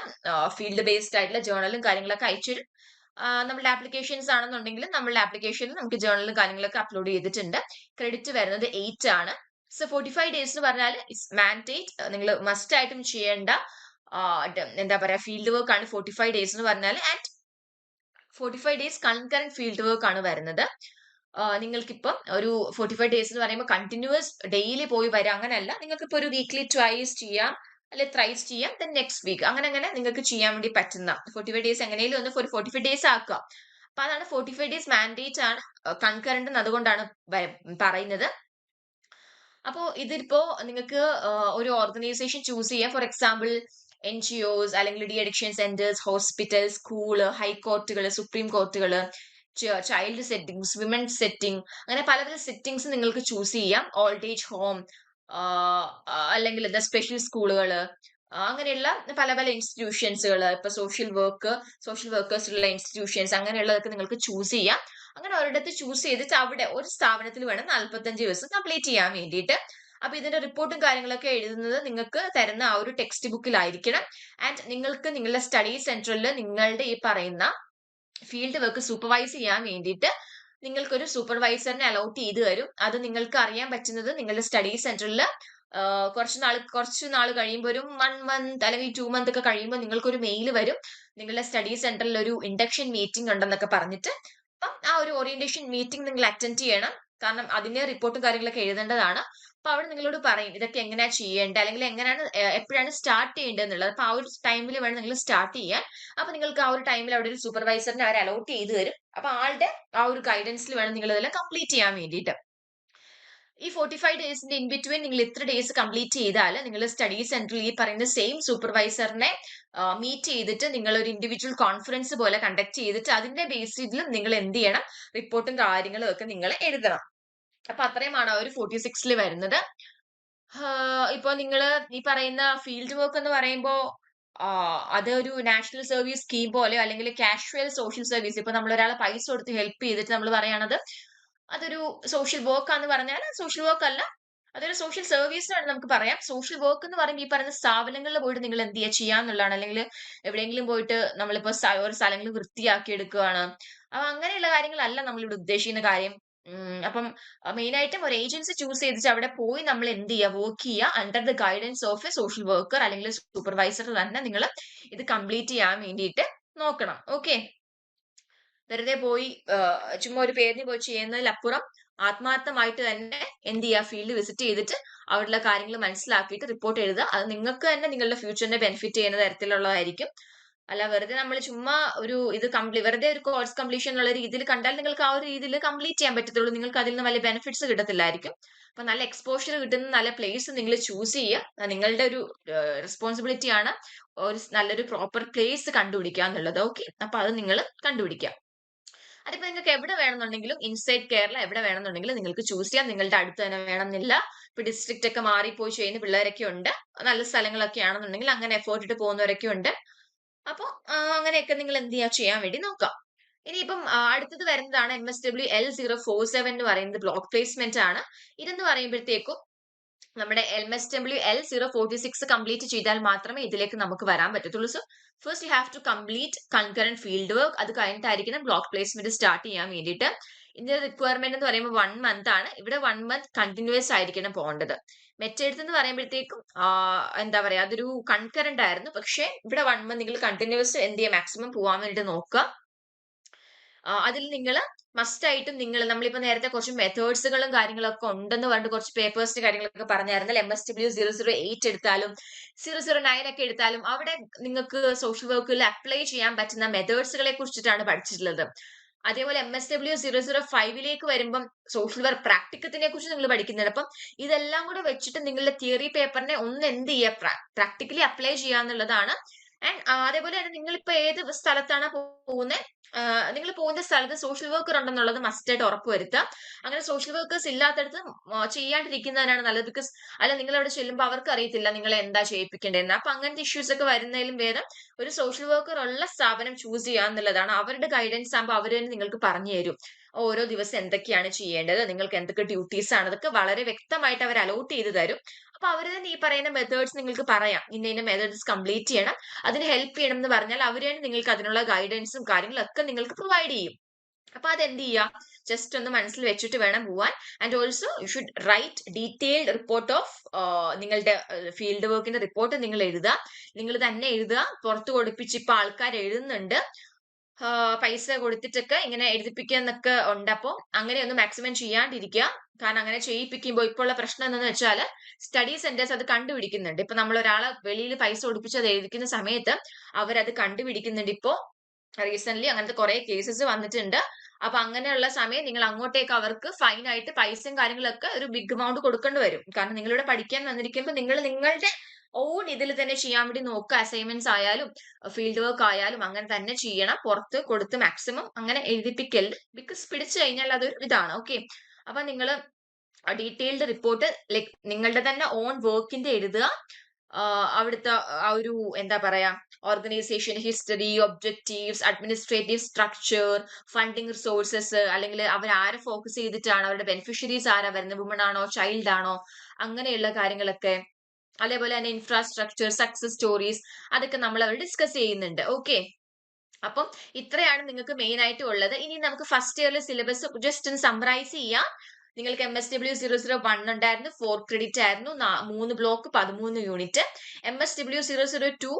ഫീൽഡ് ബേസ്ഡ് ആയിട്ടുള്ള ജേർണലും കാര്യങ്ങളൊക്കെ അയച്ചുതരും. നമ്മളുടെ ആപ്ലിക്കേഷൻസ് ആണെന്നുണ്ടെങ്കിൽ നമ്മളുടെ ആപ്ലിക്കേഷനിൽ നമുക്ക് ജേർണലും കാര്യങ്ങളൊക്കെ അപ്ലോഡ് ചെയ്തിട്ടുണ്ട്. ക്രെഡിറ്റ് വരുന്നത് 8 ആണ്. സോ 45 days എന്ന് പറഞ്ഞാൽ ഇറ്റ്സ് മാൻഡേറ്റ്, നിങ്ങൾ മസ്റ്റ് ആയിട്ടും ചെയ്യേണ്ട എന്താ പറയാ ഫീൽഡ് വർക്ക് ആണ് 45 days എന്ന് പറഞ്ഞാൽ. And 45 days concurrent field work ആണ് വരുന്നത്. നിങ്ങൾക്കിപ്പം ഒരു 45 days എന്ന് പറയുമ്പോൾ കണ്ടിന്യൂസ് ഡെയിലി പോയി വരാം അങ്ങനെയല്ല. നിങ്ങൾക്ക് ഇപ്പൊ ഒരു വീക്ക്ലി ട്വൈസ് ചെയ്യാം, അല്ലെ ത്രൈസ് ചെയ്യാം, ദെൻ നെക്സ്റ്റ് വീക്ക് അങ്ങനെ നിങ്ങൾക്ക് ചെയ്യാൻ വേണ്ടി പറ്റുന്ന 45 days എങ്ങനെയും ഒന്ന് 45 days ആക്കുക. അപ്പൊ അതാണ് 45 days മാൻഡേറ്റ് ആണ്, കൺകറന്റ് അതുകൊണ്ടാണ് പറയുന്നത്. അപ്പോ ഇതിപ്പോ നിങ്ങൾക്ക് ഒരു ഓർഗനൈസേഷൻ ചൂസ് ചെയ്യാം. ഫോർ എക്സാമ്പിൾ NGOs അല്ലെങ്കിൽ de addiction centres, hospital, school, ഹൈക്കോർട്ടുകൾ, സുപ്രീം കോർട്ടുകൾ, ചൈൽഡ് സെറ്റിംഗ്സ്, വിമൻസ് സെറ്റിംഗ്, അങ്ങനെ പലതരം സെറ്റിംഗ്സ് നിങ്ങൾക്ക് ചൂസ് ചെയ്യാം. ഓൾഡ് ഏജ് ഹോം അല്ലെങ്കിൽ എന്താ സ്പെഷ്യൽ സ്കൂളുകൾ, അങ്ങനെയുള്ള പല പല ഇൻസ്റ്റിറ്റ്യൂഷൻസുകൾ, ഇപ്പൊ സോഷ്യൽ വർക്കേഴ്സ് ഉള്ള ഇൻസ്റ്റിറ്റ്യൂഷൻസ് അങ്ങനെയുള്ളതൊക്കെ നിങ്ങൾക്ക് ചൂസ് ചെയ്യാം. അങ്ങനെ ഒരിടത്ത് ചൂസ് ചെയ്തിട്ട് അവിടെ ഒരു സ്ഥാപനത്തിൽ വേണം 45 ദിവസം കംപ്ലീറ്റ് ചെയ്യാൻ വേണ്ടിയിട്ട്. അപ്പൊ ഇതിന്റെ റിപ്പോർട്ടും കാര്യങ്ങളൊക്കെ എഴുതുന്നത് നിങ്ങൾക്ക് തരുന്ന ആ ഒരു ടെക്സ്റ്റ് ബുക്കിലായിരിക്കണം. ആൻഡ് നിങ്ങൾക്ക് നിങ്ങളുടെ സ്റ്റഡി സെന്ററിൽ നിങ്ങളുടെ ഈ പറയുന്ന ഫീൽഡ് വർക്ക് സൂപ്പർവൈസ് ചെയ്യാൻ വേണ്ടിയിട്ട് നിങ്ങൾക്കൊരു സൂപ്പർവൈസറിനെ അലോട്ട് ചെയ്ത് തരും. അത് നിങ്ങൾക്ക് അറിയാൻ പറ്റുന്നത് നിങ്ങളുടെ സ്റ്റഡി സെന്ററിൽ കുറച്ച് നാൾ കഴിയുമ്പോൾ ഒരു 1 month അല്ലെങ്കിൽ 2 month ഒക്കെ കഴിയുമ്പോൾ നിങ്ങൾക്കൊരു മെയിൽ വരും, നിങ്ങളുടെ സ്റ്റഡി സെന്ററിൽ ഒരു ഇൻഡക്ഷൻ മീറ്റിംഗ് ഉണ്ടെന്നൊക്കെ പറഞ്ഞിട്ട്. അപ്പം ആ ഒരു ഓറിയന്റേഷൻ മീറ്റിംഗ് നിങ്ങൾ അറ്റൻഡ് ചെയ്യണം. കാരണം അതിന്റെ റിപ്പോർട്ടും കാര്യങ്ങളൊക്കെ എഴുതേണ്ടതാണ്. അപ്പൊ അവിടെ നിങ്ങളോട് പറയും ഇതൊക്കെ എങ്ങനെയാ ചെയ്യേണ്ടത്, അല്ലെങ്കിൽ എങ്ങനെയാണ് എപ്പോഴാണ് സ്റ്റാർട്ട് ചെയ്യേണ്ടത് എന്നുള്ളത്. അപ്പൊ ആ ഒരു ടൈമിൽ വേണം നിങ്ങൾ സ്റ്റാർട്ട് ചെയ്യാൻ. അപ്പൊ നിങ്ങൾക്ക് ആ ഒരു ടൈമിൽ അവിടെ ഒരു സൂപ്പർവൈസറിനെ അവർ അലോട്ട് ചെയ്ത് തരും. അപ്പൊ ആളുടെ ആ ഒരു ഗൈഡൻസിൽ വേണം നിങ്ങൾ ഇതെല്ലാം കംപ്ലീറ്റ് ചെയ്യാൻ വേണ്ടിയിട്ട്. ഈ 45 ഡേയ്സിന്റെ ഇൻ ബിറ്റ്വീൻ നിങ്ങൾ ഇത്ര ഡേയ്സ് കംപ്ലീറ്റ് ചെയ്താൽ നിങ്ങൾ സ്റ്റഡി സെന്ററിൽ ഈ പറയുന്ന സെയിം സൂപ്പർവൈസറിനെ മീറ്റ് ചെയ്തിട്ട് നിങ്ങൾ ഒരു ഇൻഡിവിജ്വൽ കോൺഫറൻസ് പോലെ കണ്ടക്ട് ചെയ്തിട്ട് അതിന്റെ ബേസിസിലും നിങ്ങൾ എന്ത് ചെയ്യണം, റിപ്പോർട്ടും കാര്യങ്ങളും ഒക്കെ നിങ്ങൾ എഴുതണം. അപ്പൊ അത്രയുമാണ് ആ ഒരു 46 വരുന്നത്. ഇപ്പൊ നിങ്ങള് ഈ പറയുന്ന ഫീൽഡ് വർക്ക് എന്ന് പറയുമ്പോ അതൊരു നാഷണൽ സർവീസ് സ്കീം പോലെയോ അല്ലെങ്കിൽ കാഷ്വൽ സോഷ്യൽ സർവീസ്, ഇപ്പൊ നമ്മൾ ഒരാളെ പൈസ കൊടുത്ത് ഹെൽപ്പ് ചെയ്തിട്ട് നമ്മൾ പറയണത് അതൊരു സോഷ്യൽ വർക്ക് ആന്ന് പറഞ്ഞാൽ സോഷ്യൽ വർക്ക് അല്ല, അതൊരു സോഷ്യൽ സർവീസ് ആണ് നമുക്ക് പറയാം. സോഷ്യൽ വർക്ക് എന്ന് പറയുമ്പോൾ ഈ പറയുന്ന സ്ഥാപനങ്ങളിൽ പോയിട്ട് നിങ്ങൾ എന്ത് ചെയ്യുക ചെയ്യാന്നുള്ളതാണ്, അല്ലെങ്കിൽ എവിടെയെങ്കിലും പോയിട്ട് നമ്മളിപ്പോ ഓരോ സ്ഥലങ്ങൾ വൃത്തിയാക്കി എടുക്കുകയാണ്. അപ്പൊ അങ്ങനെയുള്ള കാര്യങ്ങളല്ല നമ്മളിവിടെ ഉദ്ദേശിക്കുന്ന കാര്യം. അപ്പം മെയിൻ ആയിട്ടും ഒരു ഏജൻസി ചൂസ് ചെയ്തിട്ട് അവിടെ പോയി നമ്മൾ എന്ത് ചെയ്യുക, വർക്ക് ചെയ്യുക under the guidance of A social worker അല്ലെങ്കിൽ സൂപ്പർവൈസർ തന്നെ നിങ്ങൾ ഇത് കംപ്ലീറ്റ് ചെയ്യാൻ വേണ്ടിയിട്ട് നോക്കണം. ഓക്കെ, വെറുതെ പോയി ചുമ്മാ ഒരു പേരിന് പോയി ചെയ്യുന്നതിലപ്പുറം ആത്മാർത്ഥമായിട്ട് തന്നെ എന്ത് ചെയ്യുക, ഫീൽഡ് വിസിറ്റ് ചെയ്തിട്ട് അവിടെയുള്ള കാര്യങ്ങൾ മനസ്സിലാക്കിയിട്ട് റിപ്പോർട്ട് എഴുതുക. അത് നിങ്ങൾക്ക് തന്നെ നിങ്ങളുടെ ഫ്യൂച്ചറിനെ ബെനിഫിറ്റ് ചെയ്യുന്ന തരത്തിലുള്ളതായിരിക്കും. അല്ല വെറുതെ നമ്മൾ ചുമ്മാ ഒരു ഇത് വെറുതെ ഒരു കോഴ്സ് കംപ്ലീഷൻ എന്നുള്ള രീതിയിൽ കണ്ടാൽ നിങ്ങൾക്ക് ആ ഒരു രീതിയിൽ കംപ്ലീറ്റ് ചെയ്യാൻ പറ്റത്തുള്ളൂ. നിങ്ങൾക്ക് അതിൽ നിന്ന് വലിയ ബെനിഫിറ്റ്സ് കിട്ടത്തില്ലായിരിക്കും. അപ്പൊ നല്ല എക്സ്പോഷർ കിട്ടുന്ന നല്ല പ്ലേസ് നിങ്ങൾ ചൂസ് ചെയ്യുക. അത് നിങ്ങളുടെ ഒരു റെസ്പോൺസിബിലിറ്റി ആണ്, ഒരു നല്ലൊരു പ്രോപ്പർ പ്ലേസ് കണ്ടുപിടിക്കുക എന്നുള്ളത്. ഓക്കെ, അപ്പൊ അത് നിങ്ങൾ കണ്ടുപിടിക്കുക. അതിപ്പോ നിങ്ങൾക്ക് എവിടെ വേണമെന്നുണ്ടെങ്കിലും ഇൻസൈഡ് കേരള എവിടെ വേണമെന്നുണ്ടെങ്കിലും നിങ്ങൾക്ക് ചൂസ് ചെയ്യാം. നിങ്ങളുടെ അടുത്ത് തന്നെ വേണമെന്നില്ല. ഇപ്പൊ ഡിസ്ട്രിക്റ്റ് ഒക്കെ മാറിപ്പോയി ചെയ്യുന്ന പിള്ളേരൊക്കെ ഉണ്ട്. നല്ല സ്ഥലങ്ങളൊക്കെ ആണെന്നുണ്ടെങ്കിൽ അങ്ങനെ എഫേർട്ട് ഇട്ട് പോകുന്നവരൊക്കെ ഉണ്ട്. അപ്പൊ അങ്ങനെയൊക്കെ നിങ്ങൾ എന്ത് ചെയ്യാൻ വേണ്ടി നോക്കാം. ഇനിയിപ്പം അടുത്തത് വരുന്നതാണ് MSW L047 എന്ന് പറയുന്നത് ബ്ലോക്ക് പ്ലേസ്മെന്റ് ആണ്. ഇതെന്ന് പറയുമ്പോഴത്തേക്കും നമ്മുടെ MSW L046 കംപ്ലീറ്റ് ചെയ്താൽ മാത്രമേ ഇതിലേക്ക് നമുക്ക് വരാൻ പറ്റത്തുള്ളൂ. So first you have to complete concurrent field work. അത് കഴിഞ്ഞിട്ടായിരിക്കണം ബ്ലോക്ക് പ്ലേസ്മെന്റ് സ്റ്റാർട്ട് ചെയ്യാൻ വേണ്ടിയിട്ട്. ഇതിന്റെ റിക്വയർമെന്റ് എന്ന് പറയുമ്പോൾ 1 മന്ത് ആണ്. ഇവിടെ 1 മന്ത് കണ്ടിന്യൂസ് ആയിരിക്കണം പോകേണ്ടത്. മെറ്റെടുത്ത് എന്ന് പറയുമ്പോഴത്തേക്കും എന്താ പറയാ, അതൊരു കൺകറന്റ് ആയിരുന്നു. പക്ഷെ ഇവിടെ 1 മന്ത് നിങ്ങൾ കണ്ടിന്യൂസ് എന്ത് ചെയ്യാം, മാക്സിമം പോകാൻ വേണ്ടിയിട്ട് നോക്കുക. അതിൽ നിങ്ങൾ മസ്റ്റ് ആയിട്ടും നമ്മളിപ്പോ നേരത്തെ കുറച്ച് മെത്തേഡ്സുകളും കാര്യങ്ങളൊക്കെ ഉണ്ടെന്ന് പറഞ്ഞിട്ട് കുറച്ച് പേപ്പേഴ്സിന്റെ കാര്യങ്ങളൊക്കെ പറഞ്ഞായിരുന്നല്ലോ. MSW008 എടുത്താലും 009 ഒക്കെ എടുത്താലും അവിടെ നിങ്ങൾക്ക് സോഷ്യൽ വർക്കിൽ അപ്ലൈ ചെയ്യാൻ പറ്റുന്ന മെത്തേഡ്സുകളെ കുറിച്ചിട്ടാണ് പഠിച്ചിട്ടുള്ളത്. അതേപോലെ MSW005ലേക്ക് വരുമ്പം സോഷ്യൽ വർക്ക് പ്രാക്ടിക്കത്തിനെ കുറിച്ച് നിങ്ങൾ പഠിക്കുന്നുണ്ട്. അപ്പം ഇതെല്ലാം കൂടെ വെച്ചിട്ട് നിങ്ങളുടെ തിയറി പേപ്പറിനെ ഒന്ന് എന്ത് ചെയ്യുക, പ്രാക്ടിക്കലി അപ്ലൈ ചെയ്യാന്നുള്ളതാണ്. ആൻഡ് അതേപോലെ തന്നെ നിങ്ങളിപ്പോ ഏത് സ്ഥലത്താണ് പോകുന്നത്, നിങ്ങൾ പോകുന്ന സ്ഥലത്ത് സോഷ്യൽ വർക്കർ ഉണ്ടെന്നുള്ളത് മസ്റ്റ് ആയിട്ട് ഉറപ്പുവരുത്തുക. അങ്ങനെ സോഷ്യൽ വർക്കേഴ്സ് ഇല്ലാത്തടത്ത് ചെയ്യാണ്ടിരിക്കുന്നതിനാണ് നല്ലത്. ബിക്കോസ് അല്ല നിങ്ങൾ അവിടെ ചെല്ലുമ്പോൾ അവർക്ക് അറിയത്തില്ല നിങ്ങളെ എന്താ ചെയ്യിപ്പിക്കേണ്ടതെന്ന്. അപ്പൊ അങ്ങനത്തെ ഇഷ്യൂസ് ഒക്കെ വരുന്നതിലും ഭേദം ഒരു സോഷ്യൽ വർക്കർ ഉള്ള സ്ഥാപനം ചൂസ് ചെയ്യുക എന്നുള്ളതാണ്. അവരുടെ ഗൈഡൻസ് ആകുമ്പോൾ അവർ തന്നെ നിങ്ങൾക്ക് പറഞ്ഞു തരും ഓരോ ദിവസം എന്തൊക്കെയാണ് ചെയ്യേണ്ടത്, നിങ്ങൾക്ക് എന്തൊക്കെ ഡ്യൂട്ടീസ് ആണ്, അതൊക്കെ വളരെ വ്യക്തമായിട്ട് അവർ അലോട്ട് ചെയ്ത് തരും. അപ്പൊ അവർ തന്നെ ഈ പറയുന്ന മെത്തേഡ്സ് നിങ്ങൾക്ക് പറയാം, ഇന്ന മെത്തേഡ്സ് കംപ്ലീറ്റ് ചെയ്യണം, അതിന് ഹെൽപ്പ് ചെയ്യണം എന്ന് പറഞ്ഞാൽ അവർ തന്നെ നിങ്ങൾക്ക് അതിനുള്ള ഗൈഡൻസും കാര്യങ്ങളും ഒക്കെ നിങ്ങൾക്ക് പ്രൊവൈഡ് ചെയ്യും. അപ്പൊ അതെന്ത് ചെയ്യുക, ജസ്റ്റ് ഒന്ന് മനസ്സിൽ വെച്ചിട്ട് വേണം പോവാൻ. And also you should write detailed report of നിങ്ങളുടെ ഫീൽഡ് വർക്കിന്റെ റിപ്പോർട്ട് നിങ്ങൾ എഴുതുക. നിങ്ങൾ തന്നെ എഴുതുക, പുറത്ത് കൊടുപ്പിച്ച് ഇപ്പൊ ആൾക്കാർ എഴുതുന്നുണ്ട്, പൈസ കൊടുത്തിട്ടൊക്കെ ഇങ്ങനെ എഴുതിപ്പിക്കുന്നൊക്കെ ഉണ്ട്. അപ്പൊ അങ്ങനെയൊന്നും മാക്സിമം ചെയ്യാണ്ടിരിക്കുക. കാരണം അങ്ങനെ ചെയ്യിപ്പിക്കുമ്പോൾ ഇപ്പോൾ ഉള്ള പ്രശ്നം എന്താണെന്ന് വെച്ചാൽ സ്റ്റഡി സെന്റേഴ്സ് അത് കണ്ടുപിടിക്കുന്നുണ്ട്. ഇപ്പൊ നമ്മൾ ഒരാളെ വെളിയിൽ പൈസ കൊടുപ്പിച്ച് അത് എഴുതിക്കുന്ന സമയത്ത് അവരത് കണ്ടുപിടിക്കുന്നുണ്ട്. ഇപ്പോ റീസെന്റ് അങ്ങനത്തെ കുറെ കേസസ് വന്നിട്ടുണ്ട്. അപ്പൊ അങ്ങനെയുള്ള സമയം നിങ്ങൾ അങ്ങോട്ടേക്ക് അവർക്ക് ഫൈൻ ആയിട്ട് പൈസയും കാര്യങ്ങളൊക്കെ ഒരു ബിഗ് എമൗണ്ട് കൊടുക്കേണ്ടി വരും. കാരണം നിങ്ങളിവിടെ പഠിക്കാൻ വന്നിരിക്കുമ്പോൾ നിങ്ങൾ നിങ്ങളുടെ ഓൺ ഇതിൽ തന്നെ ചെയ്യാൻ വേണ്ടി നോക്കുക. അസൈൻമെന്റ്സ് ആയാലും ഫീൽഡ് വർക്ക് ആയാലും അങ്ങനെ തന്നെ ചെയ്യണം. പുറത്ത് കൊടുത്ത് മാക്സിമം അങ്ങനെ എഴുതിപ്പിക്കരുത്. ബിക്കോസ് പിടിച്ചു കഴിഞ്ഞാൽ അതൊരു ഇതാണ്. ഓക്കെ, അപ്പൊ നിങ്ങൾ ഡീറ്റെയിൽഡ് റിപ്പോർട്ട് ലൈക് നിങ്ങളുടെ തന്നെ ഓൺ വർക്കിന്റെ എഴുതുക. അവിടുത്തെ ആ ഒരു എന്താ പറയാ, organisation history, objectives, administrative structure, funding resources, അല്ലെങ്കിൽ അവർ ആരെ ഫോക്കസ് ചെയ്തിട്ടാണ്, അവരുടെ ബെനിഫിഷ്യറീസ് ആരാ വരുന്നത്, വുമൺ ആണോ ചൈൽഡ് ആണോ, അങ്ങനെയുള്ള കാര്യങ്ങളൊക്കെ. അതേപോലെ തന്നെ ഇൻഫ്രാസ്ട്രക്ചർ, സക്സസ് സ്റ്റോറീസ്, അതൊക്കെ നമ്മൾ അവർ ഡിസ്കസ് ചെയ്യുന്നുണ്ട്. ഓക്കെ, അപ്പം ഇത്രയാണ് നിങ്ങൾക്ക് മെയിൻ ആയിട്ട് ഉള്ളത്. ഇനി നമുക്ക് ഫസ്റ്റ് ഇയറിലെ സിലബസ് ജസ്റ്റ് ഒന്ന് സമ്മറൈസ് ചെയ്യാം. നിങ്ങൾക്ക് MSW001 ഉണ്ടായിരുന്നു, 4 ക്രെഡിറ്റ് ആയിരുന്നു, 3 block 13 unit. MSW002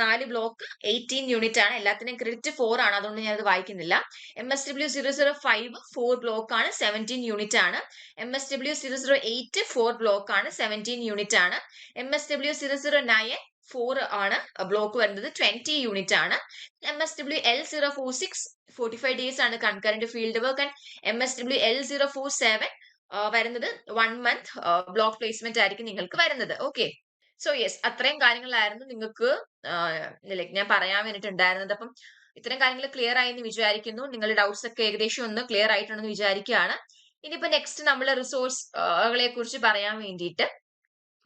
4 block 18 unit ആണ്. എല്ലാത്തിനും ക്രെഡിറ്റ് 4 ആണ്, അതുകൊണ്ട് ഞാനത് വായിക്കുന്നില്ല. MSW005 4 ബ്ലോക്ക് ആണ്, 17 യൂണിറ്റ് ആണ്. MSW008 4 ബ്ലോക്ക് ആണ്, 17 യൂണിറ്റ് ആണ്. MSW009 4 ആണ് ബ്ലോക്ക് വരുന്നത്, 20 യൂണിറ്റ് ആണ്. MSWL046 45 ഡേയ്സ് ആണ് concurrent field work. And MSWL047 വരുന്നത് 1 മന്ത് ബ്ലോക്ക് പ്ലേസ്മെന്റ് ആയിരിക്കും നിങ്ങൾക്ക് വരുന്നത്. ഓക്കെ, സോ യെസ്, അത്രയും കാര്യങ്ങളായിരുന്നു നിങ്ങൾക്ക് ഞാൻ പറയാൻ വേണ്ടിയിട്ടുണ്ടായിരുന്നത്. അപ്പം ഇത്തരം കാര്യങ്ങൾ ക്ലിയർ ആയി എന്ന് വിചാരിക്കുന്നു. നിങ്ങളുടെ ഡൗട്ട്സ് ഒക്കെ ഏകദേശം ഒന്ന് ക്ലിയർ ആയിട്ടുണ്ടെന്ന് വിചാരിക്കുകയാണ്. ഇനിയിപ്പോ നെക്സ്റ്റ് നമ്മൾ റിസോഴ്സുകളെ കുറിച്ച് പറയാൻ വേണ്ടിയിട്ട്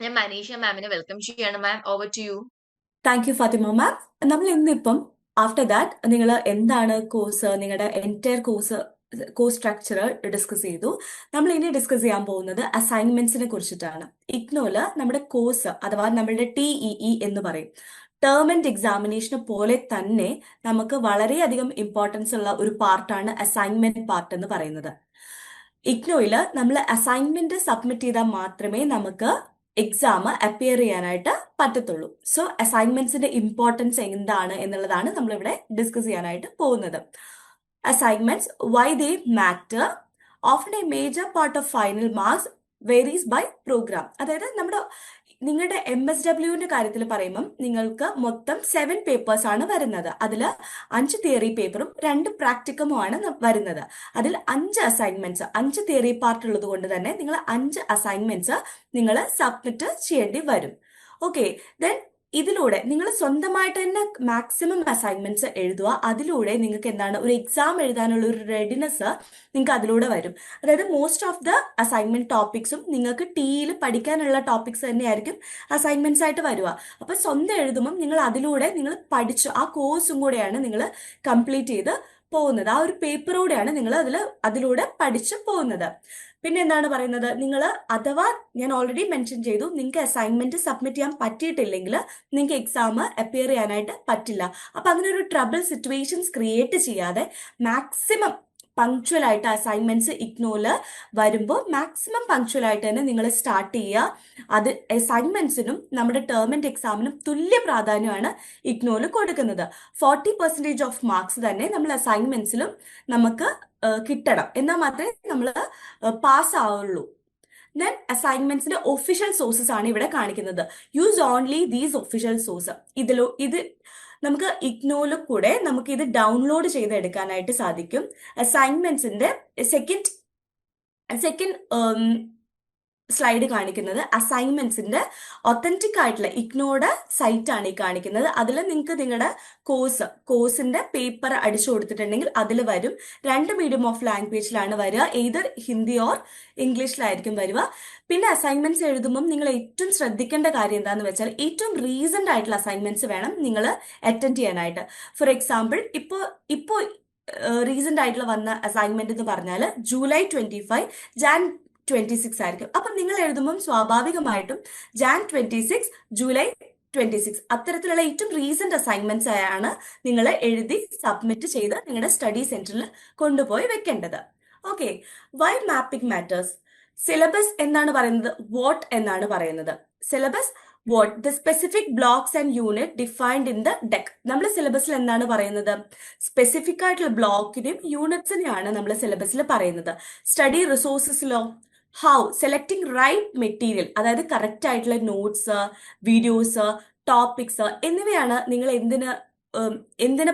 ഞാൻ മനീഷ മാമിനെ വെൽക്കം ചെയ്യാണ്. Ma'am, over to you. Thank you Fathima ma'am. നമ്മൾ ഇന്നിപ്പം ആഫ്റ്റർ ദാറ്റ് നിങ്ങൾ എന്താണ് കോഴ്സ്, നിങ്ങളുടെ എൻറ്റയർ കോഴ്സ് സ്ട്രക്ചർ ഡിസ്കസ് ചെയ്തു. നമ്മൾ ഇനി ഡിസ്കസ് ചെയ്യാൻ പോകുന്നത് അസൈൻമെന്റ്സിനെ കുറിച്ചിട്ടാണ്. ഇഗ്നോയില് നമ്മുടെ കോഴ്സ് അഥവാ നമ്മളുടെ TEE എന്ന് പറയും, ടേം ആൻഡ് എക്സാമിനേഷന് പോലെ തന്നെ നമുക്ക് വളരെയധികം ഇമ്പോർട്ടൻസ് ഉള്ള ഒരു പാർട്ടാണ് അസൈൻമെന്റ് പാർട്ട് എന്ന് പറയുന്നത്. ഇഗ്നോയില് നമ്മൾ അസൈൻമെന്റ് സബ്മിറ്റ് ചെയ്താൽ മാത്രമേ നമുക്ക് എക്സാം അപ്പിയർ ചെയ്യാനായിട്ട് പറ്റത്തുള്ളൂ. സോ അസൈൻമെന്റ്സിന്റെ ഇമ്പോർട്ടൻസ് എന്താണ് എന്നുള്ളതാണ് നമ്മളിവിടെ ഡിസ്കസ് ചെയ്യാനായിട്ട് പോകുന്നത്. Assignments, why they matter, often a major part of final marks varies by program. അതായത് നിങ്ങളുടെ MSWന്റെ കാര്യത്തിൽ പറയുമ്പം നിങ്ങൾക്ക് മൊത്തം 7 പേപ്പേഴ്സ് ആണ് വരുന്നത്. അതിൽ 5 തിയറി പേപ്പറും 2 പ്രാക്ടിക്കമുമാണ് വരുന്നത്. അതിൽ 5 അസൈൻമെന്റ്സ്, 5 തിയറി പാർട്ട് ഉള്ളത് കൊണ്ട് തന്നെ നിങ്ങൾ 5 അസൈൻമെന്റ്സ് നിങ്ങൾ സബ്മിറ്റ് ചെയ്യേണ്ടി വരും. ഓക്കെ, ദെൻ ഇതിലൂടെ നിങ്ങൾ സ്വന്തമായിട്ട് തന്നെ മാക്സിമം അസൈൻമെന്റ്സ് എഴുതുക. അതിലൂടെ നിങ്ങൾക്ക് എന്താണ്, ഒരു എക്സാം എഴുതാനുള്ള ഒരു റെഡിനെസ് നിങ്ങൾക്ക് അതിലൂടെ വരും. അതായത് മോസ്റ്റ് ഓഫ് ദ അസൈൻമെന്റ് ടോപ്പിക്സും നിങ്ങൾക്ക് TEയിൽ പഠിക്കാനുള്ള ടോപ്പിക്സ് തന്നെയായിരിക്കും അസൈൻമെന്റ്സ് ആയിട്ട് വരിക. അപ്പൊ സ്വന്തം എഴുതുമ്പം നിങ്ങൾ അതിലൂടെ നിങ്ങൾ പഠിച്ചു ആ കോഴ്സും കൂടെയാണ് നിങ്ങൾ കംപ്ലീറ്റ് ചെയ്ത് പോകുന്നത്. ആ ഒരു പേപ്പറോടെയാണ് നിങ്ങൾ അതിലൂടെ പഠിച്ചു പോകുന്നത്. പിന്നെ എന്താണ് പറയുന്നത്, നിങ്ങൾ അഥവാ ഞാൻ ഓൾറെഡി മെൻഷൻ ചെയ്തു, നിങ്ങൾക്ക് അസൈൻമെന്റ് സബ്മിറ്റ് ചെയ്യാൻ പറ്റിയിട്ടില്ലെങ്കിൽ നിങ്ങൾക്ക് എക്സാം അപ്പിയർ ചെയ്യാനായിട്ട് പറ്റില്ല. അപ്പൊ അങ്ങനെ ഒരു ട്രബിൾ സിറ്റുവേഷൻസ് ക്രിയേറ്റ് ചെയ്യാതെ മാക്സിമം പങ്ക്ച്വൽ ആയിട്ട് അസൈൻമെന്റ്സ് ഇഗ്നോയില് വരുമ്പോൾ മാക്സിമം പങ്ക്ച്വൽ ആയിട്ട് തന്നെ നിങ്ങൾ സ്റ്റാർട്ട് ചെയ്യുക. അത് അസൈൻമെന്റ്സിനും നമ്മുടെ ടേം ആൻഡ് എക്സാമിനും തുല്യ പ്രാധാന്യമാണ് ഇഗ്നോയില് കൊടുക്കുന്നത്. 40% ഓഫ് മാർക്സ് തന്നെ നമ്മൾ അസൈൻമെന്റ്സിലും നമുക്ക് കിട്ടണം, എന്നാൽ മാത്രമേ നമ്മൾ പാസ് ആവുള്ളൂ. ദെൻ അസൈൻമെന്റ്സിന്റെ ഒഫീഷ്യൽ സോഴ്സസ് ആണ് ഇവിടെ കാണിക്കുന്നത്. Use only these official source. ഇത് നമുക്ക് ഇഗ്നോയില് കൂടെ നമുക്ക് ഇത് ഡൗൺലോഡ് ചെയ്തെടുക്കാനായിട്ട് സാധിക്കും. അസൈൻമെന്റ്സിന്റെ സെക്കൻഡ് സ്ലൈഡ് കാണിക്കുന്നത് അസൈൻമെന്റ്സിന്റെ ഒത്തന്റിക് ആയിട്ടുള്ള ഇഗ്നോയുടെ സൈറ്റ് ആണ് ഈ കാണിക്കുന്നത്. അതിൽ നിങ്ങൾക്ക് നിങ്ങളുടെ കോഴ്സിന്റെ പേപ്പർ അടിച്ചു കൊടുത്തിട്ടുണ്ടെങ്കിൽ അതിൽ വരും. 2 മീഡിയം ഓഫ് ലാംഗ്വേജിലാണ് വരിക, എയ്തർ ഹിന്ദി ഓർ ഇംഗ്ലീഷിലായിരിക്കും വരിക. പിന്നെ അസൈൻമെന്റ്സ് എഴുതുമ്പം നിങ്ങൾ ഏറ്റവും ശ്രദ്ധിക്കേണ്ട കാര്യം എന്താന്ന് വെച്ചാൽ ഏറ്റവും റീസെന്റ് ആയിട്ടുള്ള അസൈൻമെന്റ്സ് വേണം നിങ്ങൾ അറ്റൻഡ് ചെയ്യാനായിട്ട്. ഫോർ എക്സാമ്പിൾ, ഇപ്പോ റീസെന്റ് ആയിട്ടുള്ള വന്ന അസൈൻമെന്റ് എന്ന് പറഞ്ഞാൽ July 25, Jan 26 ആയിരിക്കും. അപ്പം നിങ്ങൾ എഴുതുമ്പം സ്വാഭാവികമായിട്ടും Jan 26, July 26 അത്തരത്തിലുള്ള ഏറ്റവും റീസെന്റ് അസൈൻമെന്റ്സ് ആണ് നിങ്ങൾ എഴുതി സബ്മിറ്റ് ചെയ്ത് നിങ്ങളുടെ സ്റ്റഡി സെന്ററിൽ കൊണ്ടുപോയി വെക്കേണ്ടത്. Okay, why mapping matters. Syllabus എന്താണ് പറയുന്നത്, വാട്ട് എന്നാണ് പറയുന്നത്. Syllabus what, the specific blocks and unit defined in the deck. നമ്മൾ സിലബസിൽ എന്താണ് പറയുന്നത്, സ്പെസിഫിക് ആയിട്ടുള്ള ബ്ലോക്കിനെയും യൂണിറ്റ്സിനെയാണ് നമ്മൾ സിലബസിൽ പറയുന്നത്. സ്റ്റഡി റിസോഴ്സസിലോ ഹൗ സെലക്ടിങ് റൈറ്റ് മെറ്റീരിയൽ, അതായത് കറക്റ്റ് ആയിട്ടുള്ള നോട്ട്സ്, വീഡിയോസ്, ടോപ്പിക്സ് എന്നിവയാണ് നിങ്ങൾ എന്തിന്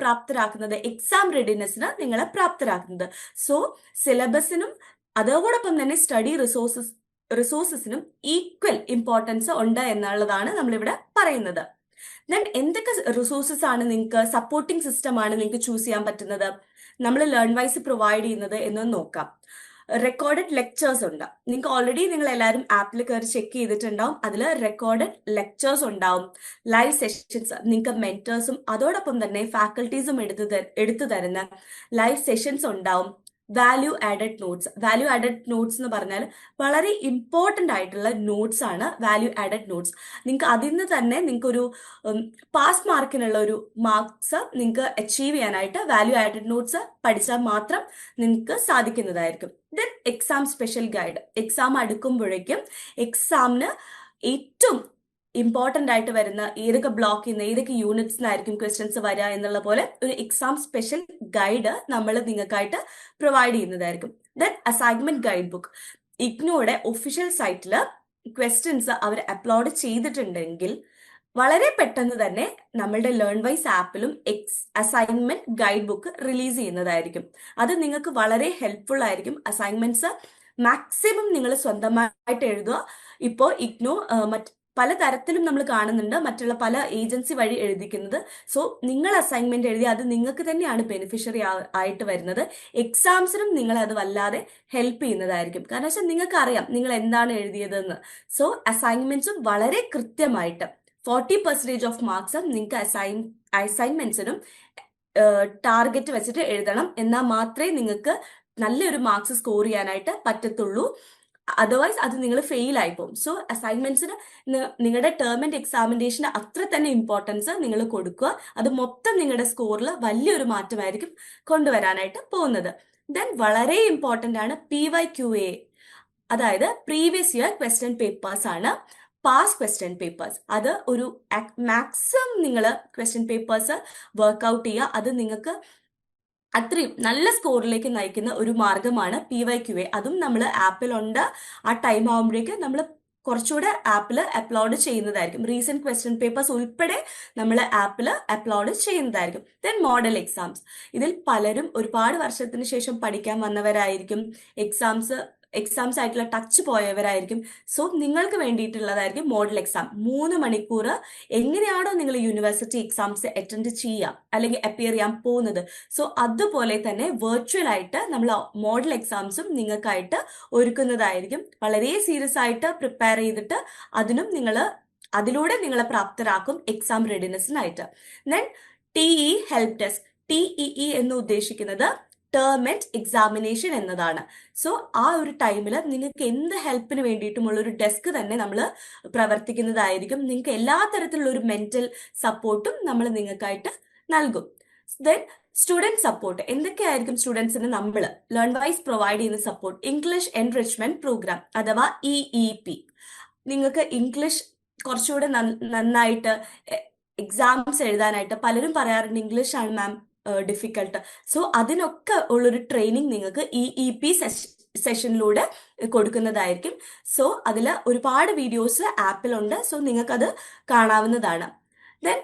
പ്രാപ്തരാക്കുന്നത്, എക്സാം റെഡിനെസ്സിന് നിങ്ങളെ പ്രാപ്തരാക്കുന്നത്. സോ സിലബസിനും അതോടൊപ്പം തന്നെ സ്റ്റഡി റിസോഴ്സസിനും ഈക്വൽ ഇമ്പോർട്ടൻസ് ഉണ്ട് എന്നുള്ളതാണ് നമ്മളിവിടെ പറയുന്നത്. ദെൻ എന്തൊക്കെ റിസോഴ്സസ് ആണ് നിങ്ങൾക്ക്, സപ്പോർട്ടിംഗ് സിസ്റ്റം ആണ് നിങ്ങൾക്ക് ചൂസ് ചെയ്യാൻ പറ്റുന്നത്, നമ്മൾ ലേൺവൈസ് പ്രൊവൈഡ് ചെയ്യുന്നത് എന്ന് നോക്കാം. റെക്കോർഡഡ് ലെക്ചേഴ്സ് ഉണ്ട്. നിങ്ങൾക്ക് ഓൾറെഡി നിങ്ങൾ എല്ലാവരും ആപ്പിൽ കയറി ചെക്ക് ചെയ്തിട്ടുണ്ടാവും. അതിൽ റെക്കോർഡഡ് ലെക്ചേഴ്സ് ഉണ്ടാവും. ലൈവ് സെഷൻസ്, നിങ്ങൾക്ക് മെന്റേഴ്സും അതോടൊപ്പം തന്നെ ഫാക്കൽറ്റീസും എടുത്തു തരുന്ന ലൈവ് സെഷൻസ് ഉണ്ടാവും. വാല്യൂ ആഡഡ് നോട്ട്സ് എന്ന് പറഞ്ഞാൽ വളരെ ഇമ്പോർട്ടൻ്റ് ആയിട്ടുള്ള നോട്ട്സ് ആണ് വാല്യൂ ആഡഡ് നോട്ട്സ്. നിങ്ങൾക്ക് അതിൽ നിന്ന് തന്നെ നിങ്ങൾക്ക് ഒരു പാസ് മാർക്കിനുള്ള ഒരു മാർക്സ് നിങ്ങൾക്ക് അച്ചീവ് ചെയ്യാനായിട്ട് വാല്യൂ ആഡഡ് നോട്ട്സ് പഠിച്ചാൽ മാത്രം നിങ്ങൾക്ക് സാധിക്കുന്നതായിരിക്കും. Then exam special guide, exam അടുക്കുമ്പോഴേക്കും എക്സാമിന് ഏറ്റവും ഇമ്പോർട്ടൻ്റ് ആയിട്ട് വരുന്ന ഏതൊക്കെ ബ്ലോക്കിൽ നിന്ന് ഏതൊക്കെ യൂണിറ്റ്സിനായിരിക്കും ക്വസ്റ്റ്യൻസ് വരിക എന്നുള്ള പോലെ ഒരു എക്സാം സ്പെഷ്യൽ ഗൈഡ് നമ്മൾ നിങ്ങൾക്കായിട്ട് പ്രൊവൈഡ് ചെയ്യുന്നതായിരിക്കും. ദെൻ അസൈൻമെന്റ് ഗൈഡ് ബുക്ക്, ഇഗ്നോയുടെ ഒഫീഷ്യൽ സൈറ്റിൽ ക്വസ്റ്റ്യൻസ് അവർ അപ്ലോഡ് ചെയ്തിട്ടുണ്ടെങ്കിൽ വളരെ പെട്ടെന്ന് തന്നെ നമ്മളുടെ ലേൺവൈസ് ആപ്പിലും അസൈൻമെന്റ് ഗൈഡ് ബുക്ക് റിലീസ് ചെയ്യുന്നതായിരിക്കും. അത് നിങ്ങൾക്ക് വളരെ ഹെൽപ്ഫുൾ ആയിരിക്കും. അസൈൻമെന്റ്സ് മാക്സിമം നിങ്ങൾ സ്വന്തമായിട്ട് എഴുതുക. ഇപ്പോൾ ഇഗ്നോ പല തരത്തിലും നമ്മൾ കാണുന്നുണ്ട് മറ്റുള്ള പല ഏജൻസി വഴി എഴുതിക്കുന്നത്. സോ നിങ്ങൾ അസൈൻമെന്റ് എഴുതി അത് നിങ്ങൾക്ക് തന്നെയാണ് ബെനിഫിഷ്യറി ആയിട്ട് വരുന്നത്. എക്സാംസിനും നിങ്ങൾ അത് വല്ലാതെ ഹെൽപ്പ് ചെയ്യുന്നതായിരിക്കും. കാരണം വെച്ചാൽ നിങ്ങൾക്ക് അറിയാം നിങ്ങൾ എന്താണ് എഴുതിയതെന്ന്. സോ അസൈൻമെന്റ്സും വളരെ കൃത്യമായിട്ട് 40% ഓഫ് മാർക്സ് നിങ്ങൾക്ക് അസൈൻമെന്റ്സിനും ടാർഗറ്റ് വെച്ചിട്ട് എഴുതണം. എന്നാൽ മാത്രമേ നിങ്ങൾക്ക് നല്ലൊരു മാർക്സ് സ്കോർ ചെയ്യാനായിട്ട് പറ്റത്തുള്ളൂ. അതർവൈസ് അത് നിങ്ങൾ ഫെയിൽ ആയി പോകും. സോ അസൈൻമെന്റ്സിന് നിങ്ങളുടെ ടേം ആൻഡ് എക്സാമിനേഷന് അത്ര തന്നെ ഇമ്പോർട്ടൻസ് നിങ്ങൾ കൊടുക്കുക. അത് മൊത്തം നിങ്ങളുടെ സ്കോറിൽ വലിയൊരു മാറ്റമായിരിക്കും കൊണ്ടുവരാനായിട്ട് പോകുന്നത്. ദെൻ വളരെ ഇമ്പോർട്ടൻ്റ് ആണ് PYQA, അതായത് പ്രീവിയസ് ഇയർ ക്വസ്റ്റ്യൻ പേപ്പേഴ്സ് ആണ്. പാസ് ക്വസ്റ്റ്യൻ പേപ്പേഴ്സ് അത് ഒരു മാക്സിമം നിങ്ങൾ ക്വസ്റ്റ്യൻ പേപ്പേഴ്സ് വർക്ക്ഔട്ട് ചെയ്യുക. അത് നിങ്ങൾക്ക് അത്രയും നല്ല സ്കോറിലേക്ക് നയിക്കുന്ന ഒരു മാർഗമാണ് PYQA. അതും നമ്മൾ ആപ്പിലുണ്ട്. ആ ടൈം ആകുമ്പോഴേക്ക് നമ്മൾ കുറച്ചുകൂടെ ആപ്പിൽ അപ്ലോഡ് ചെയ്യുന്നതായിരിക്കും. റീസെന്റ് ക്വസ്റ്റ്യൻ പേപ്പേഴ്സ് ഉൾപ്പെടെ നമ്മൾ ആപ്പിൽ അപ്ലോഡ് ചെയ്യുന്നതായിരിക്കും. Then model exams. ഇതിൽ പലരും ഒരുപാട് വർഷത്തിന് ശേഷം പഠിക്കാൻ വന്നവരായിരിക്കും. എക്സാംസ് ആയിട്ടുള്ള ടച്ച് പോയവരായിരിക്കും. സോ നിങ്ങൾക്ക് വേണ്ടിയിട്ടുള്ളതായിരിക്കും മോഡൽ എക്സാം. 3 മണിക്കൂർ എങ്ങനെയാണോ നിങ്ങൾ യൂണിവേഴ്സിറ്റി എക്സാംസ് അറ്റൻഡ് ചെയ്യുക അല്ലെങ്കിൽ അപ്പിയർ ചെയ്യാൻ പോകുന്നത്, സോ അതുപോലെ തന്നെ വെർച്വൽ ആയിട്ട് നമ്മൾ മോഡൽ എക്സാംസും നിങ്ങൾക്കായിട്ട് ഒരുക്കുന്നതായിരിക്കും. വളരെ സീരിയസ് ആയിട്ട് പ്രിപ്പയർ ചെയ്തിട്ട് അതിലൂടെ നിങ്ങളെ പ്രാപ്തരാക്കും എക്സാം റെഡിനെസ്സിനായിട്ട്. Then TE help desk. TEE എന്ന് ഉദ്ദേശിക്കുന്നത് ടേം ആൻഡ് എക്സാമിനേഷൻ എന്നതാണ്. സോ ആ ഒരു ടൈമിൽ നിങ്ങൾക്ക് എന്ത് ഹെൽപ്പിന് വേണ്ടിയിട്ടുമുള്ള ഒരു ഡെസ്ക് തന്നെ നമ്മൾ പ്രവർത്തിക്കുന്നതായിരിക്കും. നിങ്ങൾക്ക് എല്ലാ തരത്തിലുള്ള ഒരു മെന്റൽ സപ്പോർട്ടും നമ്മൾ നിങ്ങൾക്കായിട്ട് നൽകും. Then student support. എന്തൊക്കെയായിരിക്കും സ്റ്റുഡൻസിന് നമ്മൾ ലേൺ വൈസ് പ്രൊവൈഡ് ചെയ്യുന്ന സപ്പോർട്ട്? ഇംഗ്ലീഷ് എൻറിച്ച്മെന്റ് പ്രോഗ്രാം അഥവാ EEP. നിങ്ങൾക്ക് ഇംഗ്ലീഷ് കുറച്ചുകൂടെ നന്നായിട്ട് എക്സാംസ് എഴുതാനായിട്ട് പലരും പറയാറുണ്ട് ഇംഗ്ലീഷ് ആണ് മാം ഡിഫിക്കൽട്ട്. സോ അതിനൊക്കെ ഉള്ളൊരു ട്രെയിനിങ് നിങ്ങൾക്ക് EEP സെഷനിലൂടെ കൊടുക്കുന്നതായിരിക്കും. സോ അതിൽ ഒരുപാട് വീഡിയോസ് ആപ്പിലുണ്ട്. സോ നിങ്ങൾക്കത് കാണാവുന്നതാണ്. Then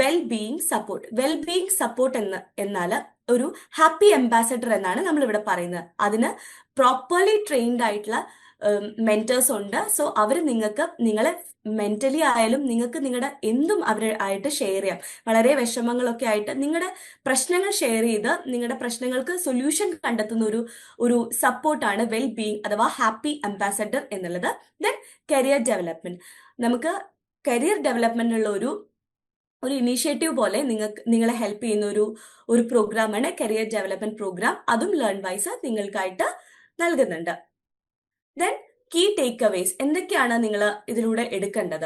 wellbeing support. Wellbeing support എന്നാൽ ഒരു ഹാപ്പി അംബാസഡർ എന്നാണ് നമ്മളിവിടെ പറയുന്നത്. അതിന് പ്രോപ്പർലി ട്രെയിൻഡ് ആയിട്ടുള്ള മെന്റേഴ്സ് ഉണ്ട്. സോ അവർ നിങ്ങളെ മെന്റലി ആയാലും നിങ്ങൾക്ക് നിങ്ങളുടെ എന്തും അവരായിട്ട് ഷെയർ ചെയ്യാം. വളരെ വിഷമങ്ങളൊക്കെ ആയിട്ട് നിങ്ങളുടെ പ്രശ്നങ്ങൾ ഷെയർ ചെയ്ത് നിങ്ങളുടെ പ്രശ്നങ്ങൾക്ക് സൊല്യൂഷൻ കണ്ടെത്തുന്ന ഒരു സപ്പോർട്ടാണ് വെൽബീയിങ് അഥവാ ഹാപ്പി അംബാസഡർ എന്നുള്ളത്. Then career development. നമുക്ക് കരിയർ ഡെവലപ്മെന്റിനുള്ള ഒരു ഇനീഷ്യേറ്റീവ് പോലെ നിങ്ങളെ ഹെൽപ്പ് ചെയ്യുന്ന ഒരു പ്രോഗ്രാമാണ് കരിയർ ഡെവലപ്മെന്റ് പ്രോഗ്രാം. അതും ലേൺ വൈസ് നിങ്ങൾക്കായിട്ട് നൽകുന്നുണ്ട്. Then key takeaways. എന്തൊക്കെയാണ് നിങ്ങൾ ഇതിലൂടെ എടുക്കേണ്ടത്?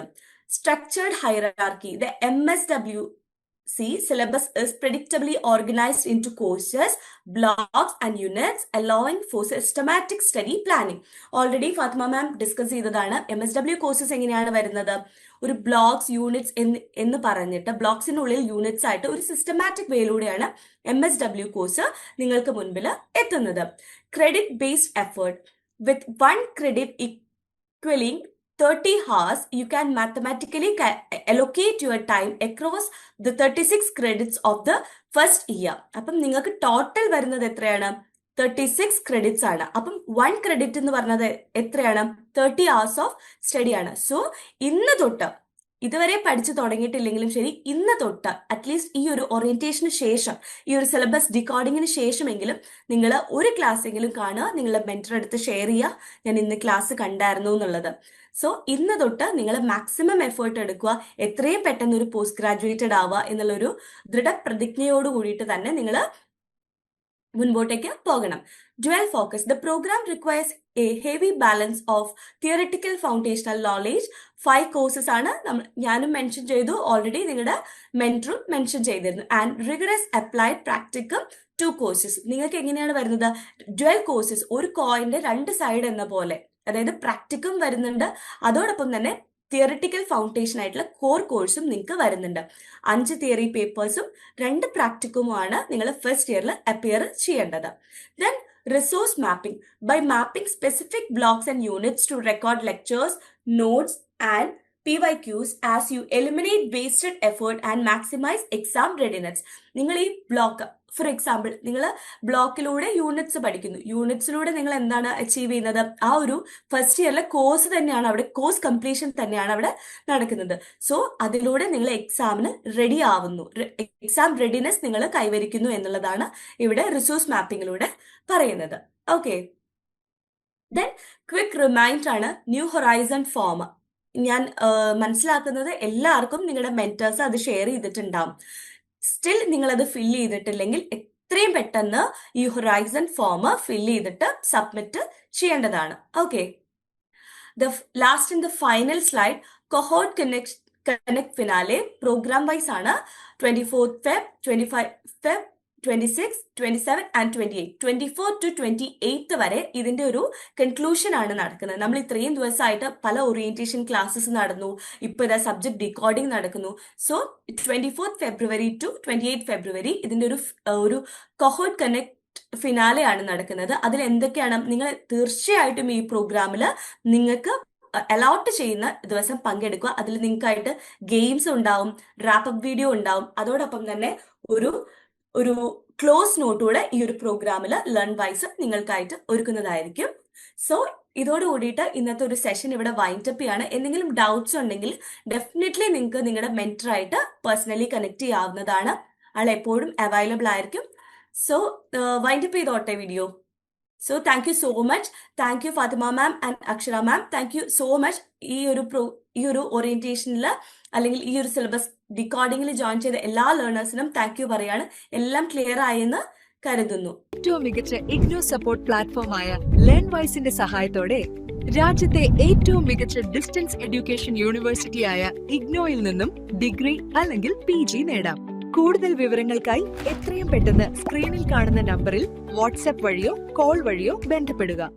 Structured hierarchy. The MSWC syllabus is predictably organized into courses, blocks and units, allowing for systematic study planning. Already Fatima ma'am discuss ചെയ്തതാണ്. MSW കോഴ്സസ് എങ്ങനെയാണ് വരുന്നത്? ഒരു ബ്ലോക്സ് യൂണിറ്റ്സ് എന്ന് പറഞ്ഞിട്ട് ബ്ലോക്സിനുള്ളിൽ യൂണിറ്റ്സ് ആയിട്ട് ഒരു സിസ്റ്റമാറ്റിക് വേയിലൂടെയാണ് MSW കോഴ്സ് നിങ്ങൾക്ക് മുൻപിൽ എത്തുന്നത്. Credit based effort. With 1 credit equaling 30 hours, you can mathematically allocate your time across the 36 credits of the first year. അപ്പം നിങ്ങൾക്ക് ടോട്ടൽ വരുന്നത് എത്രയാണ്? 36 ക്രെഡിറ്റ്സ് ആണ്. അപ്പം 1 ക്രെഡിറ്റ് എന്ന് പറഞ്ഞത് എത്രയാണ്? 30 hours ഓഫ് സ്റ്റഡി ആണ്. സോ ഇന്ന് തൊട്ട് ഇതുവരെ പഠിച്ചു തുടങ്ങിയിട്ടില്ലെങ്കിലും ശരി, ഇന്ന് തൊട്ട് അറ്റ്ലീസ്റ്റ് ഈ ഒരു ഓറിയന്റേഷന് ശേഷം, ഈ ഒരു സിലബസ് ഡിക്കോഡിങ്ങിന് ശേഷമെങ്കിലും നിങ്ങൾ ഒരു ക്ലാസ് എങ്കിലും കാണുക, നിങ്ങളുടെ മെന്റർ എടുത്ത് ഷെയർ ചെയ്യുക, ഞാൻ ഇന്ന് ക്ലാസ് കണ്ടായിരുന്നു എന്നുള്ളത്. സോ ഇന്ന് തൊട്ട് നിങ്ങൾ മാക്സിമം എഫേർട്ട് എടുക്കുക, എത്രയും പെട്ടെന്ന് ഒരു പോസ്റ്റ് ഗ്രാജുവേറ്റഡ് ആവുക എന്നുള്ളൊരു ദൃഢപ്രതിജ്ഞയോട് കൂടിയിട്ട് തന്നെ നിങ്ങൾ മുൻപോട്ടേക്ക് പോകണം. Dual focus. The program requires a heavy balance of theoretical foundational knowledge. 5 courses ആണ് ഞാനും മെൻഷൻ ചെയ്തു, ഓൾറെഡി നിങ്ങളുടെ മെന്ററും മെൻഷൻ ചെയ്തിരുന്നു. And rigorous applied practicum 2 courses. നിങ്ങൾക്ക് എങ്ങനെയാണ് വരുന്നത്? ഡ്വൽ കോഴ്സസ്, ഒരു കോയിന്റെ 2 സൈഡ് എന്ന പോലെ. അതായത് പ്രാക്ടിക്കും വരുന്നുണ്ട്, അതോടൊപ്പം തന്നെ തിയറിറ്റിക്കൽ ഫൗണ്ടേഷൻ ആയിട്ടുള്ള കോർ കോഴ്സും നിങ്ങൾക്ക് വരുന്നുണ്ട്. 5 തിയറി പേപ്പേഴ്സും 2 പ്രാക്ടിക്കുമാണ് നിങ്ങൾ ഫസ്റ്റ് ഇയറിൽ അപ്പിയർ ചെയ്യേണ്ടത്. Then resource mapping. By mapping specific blocks and units to record lectures, notes and PYQs as you eliminate wasted effort and maximize exam readiness. നിങ്ങൾ ഈ ബ്ലോക്ക് ഫോർ എക്സാമ്പിൾ നിങ്ങൾ ബ്ലോക്കിലൂടെ units പഠിക്കുന്നു. യൂണിറ്റ്സിലൂടെ നിങ്ങൾ എന്താണ് achieve ചെയ്യുന്നത്? ആ ഒരു ഫസ്റ്റ് ഇയറിലെ കോഴ്സ് തന്നെയാണ് അവിടെ, കോഴ്സ് കംപ്ലീഷൻ തന്നെയാണ് അവിടെ നടക്കുന്നത്. സോ അതിലൂടെ നിങ്ങൾ എക്സാമിന് റെഡി ആവുന്നു, എക്സാം റെഡിനെസ് നിങ്ങൾ കൈവരിക്കുന്നു എന്നുള്ളതാണ് ഇവിടെ റിസോഴ്സ് മാപ്പിങ്ങിലൂടെ പറയുന്നത്. ഓക്കെ, ദെൻ ക്വിക്ക് റിമൈൻഡർ ആണ് ന്യൂ ഹൊറൈസൺ ഫോം. ഞാൻ മനസ്സിലാക്കുന്നത് എല്ലാവർക്കും നിങ്ങളുടെ മെന്റേഴ്സ് അത് ഷെയർ ചെയ്തിട്ടുണ്ടാവും. സ്റ്റിൽ നിങ്ങളത് ഫില്ല് ചെയ്തിട്ടില്ലെങ്കിൽ എത്രയും പെട്ടെന്ന് ഈ ഹൊറൈസൺ ഫോം ഫില്ല് ചെയ്തിട്ട് സബ്മിറ്റ് ചെയ്യേണ്ടതാണ്. Okay, last in the final slide cohort connect finale programme wise ആണ്. 24th Feb, 25 Feb, 26, 27 and 28, 24 to 28 വരെ ഇതിന്റെ ഒരു കൺക്ലൂഷൻ ആണ് നടക്കുന്നത്. നമ്മൾ ഇത്രയും ദിവസമായിട്ട് പല ഓറിയന്റേഷൻ ക്ലാസ്സസ് നടന്നു, ഇപ്പൊ ഇതാ സബ്ജക്ട് ഡീകോഡിംഗ് നടക്കുന്നു. So 24th February to 28th February ഇതിന്റെ ഒരു കൊഹോർട്ട് കണക്ട് ഫിനാലെ ആണ് നടക്കുന്നത്. അതിൽ എന്തൊക്കെയാണ്, നിങ്ങൾ തീർച്ചയായിട്ടും ഈ പ്രോഗ്രാമിൽ നിങ്ങൾക്ക് അലോട്ട് ചെയ്യുന്ന ദിവസം പങ്കെടുക്കുക. അതിൽ നിങ്ങൾക്കായിട്ട് ഗെയിംസ് ഉണ്ടാവും, റാപ്പപ്പ് വീഡിയോ ഉണ്ടാവും, അതോടൊപ്പം തന്നെ ഒരു ക്ലോസ് നോട്ടൂടെ ഈ ഒരു പ്രോഗ്രാമിൽ ലേൺ വൈസ് നിങ്ങൾക്കായിട്ട് ഒരുക്കുന്നതായിരിക്കും. സോ ഇതോട് കൂടിയിട്ട് ഇന്നത്തെ ഒരു സെഷൻ ഇവിടെ വൈൻഡ് അപ്പ് ചെയ്യാണ്. എന്തെങ്കിലും ഡൗട്ട്സ് ഉണ്ടെങ്കിൽ ഡെഫിനറ്റ്ലി നിങ്ങൾക്ക് നിങ്ങളുടെ മെന്ററായിട്ട് പേഴ്സണലി കണക്ട് ചെയ്യാവുന്നതാണ്. ആൾ എപ്പോഴും അവൈലബിൾ ആയിരിക്കും. സോ വൈൻഡ് അപ്പ് ചെയ്തോട്ടെ video. So thank you so much. Thank you Fathima ma'am and Akshara ma'am. Thank you so much. ഈ ഒരു ഓറിയന്റേഷനിൽ അല്ലെങ്കിൽ ഈ ഒരു സിലബസ് ഡീകോഡിംഗിൽ ജോയിൻ ചെയ്ത എല്ലാ ലേണേഴ്സിനും താങ്ക് യു പറയാണ്. എല്ലാം ക്ലിയർ ആയെന്ന് കരുതുന്നു. ഏറ്റവും മികച്ച ഇഗ്നോ സപ്പോർട്ട് പ്ലാറ്റ്ഫോമായ ലേൺവൈസിന്റെ സഹായത്തോടെ രാജ്യത്തെ ഏറ്റവും മികച്ച ഡിസ്റ്റൻസ് എഡ്യൂക്കേഷൻ യൂണിവേഴ്സിറ്റിയായ ഇഗ്നോയിൽ നിന്നും ഡിഗ്രി അല്ലെങ്കിൽ PG നേടാം. കൂടുതൽ വിവരങ്ങൾക്കായി എത്രയും പെട്ടെന്ന് സ്ക്രീനിൽ കാണുന്ന നമ്പറിൽ വാട്സ്ആപ്പ് വഴിയോ കോൾ വഴിയോ ബന്ധപ്പെടുക.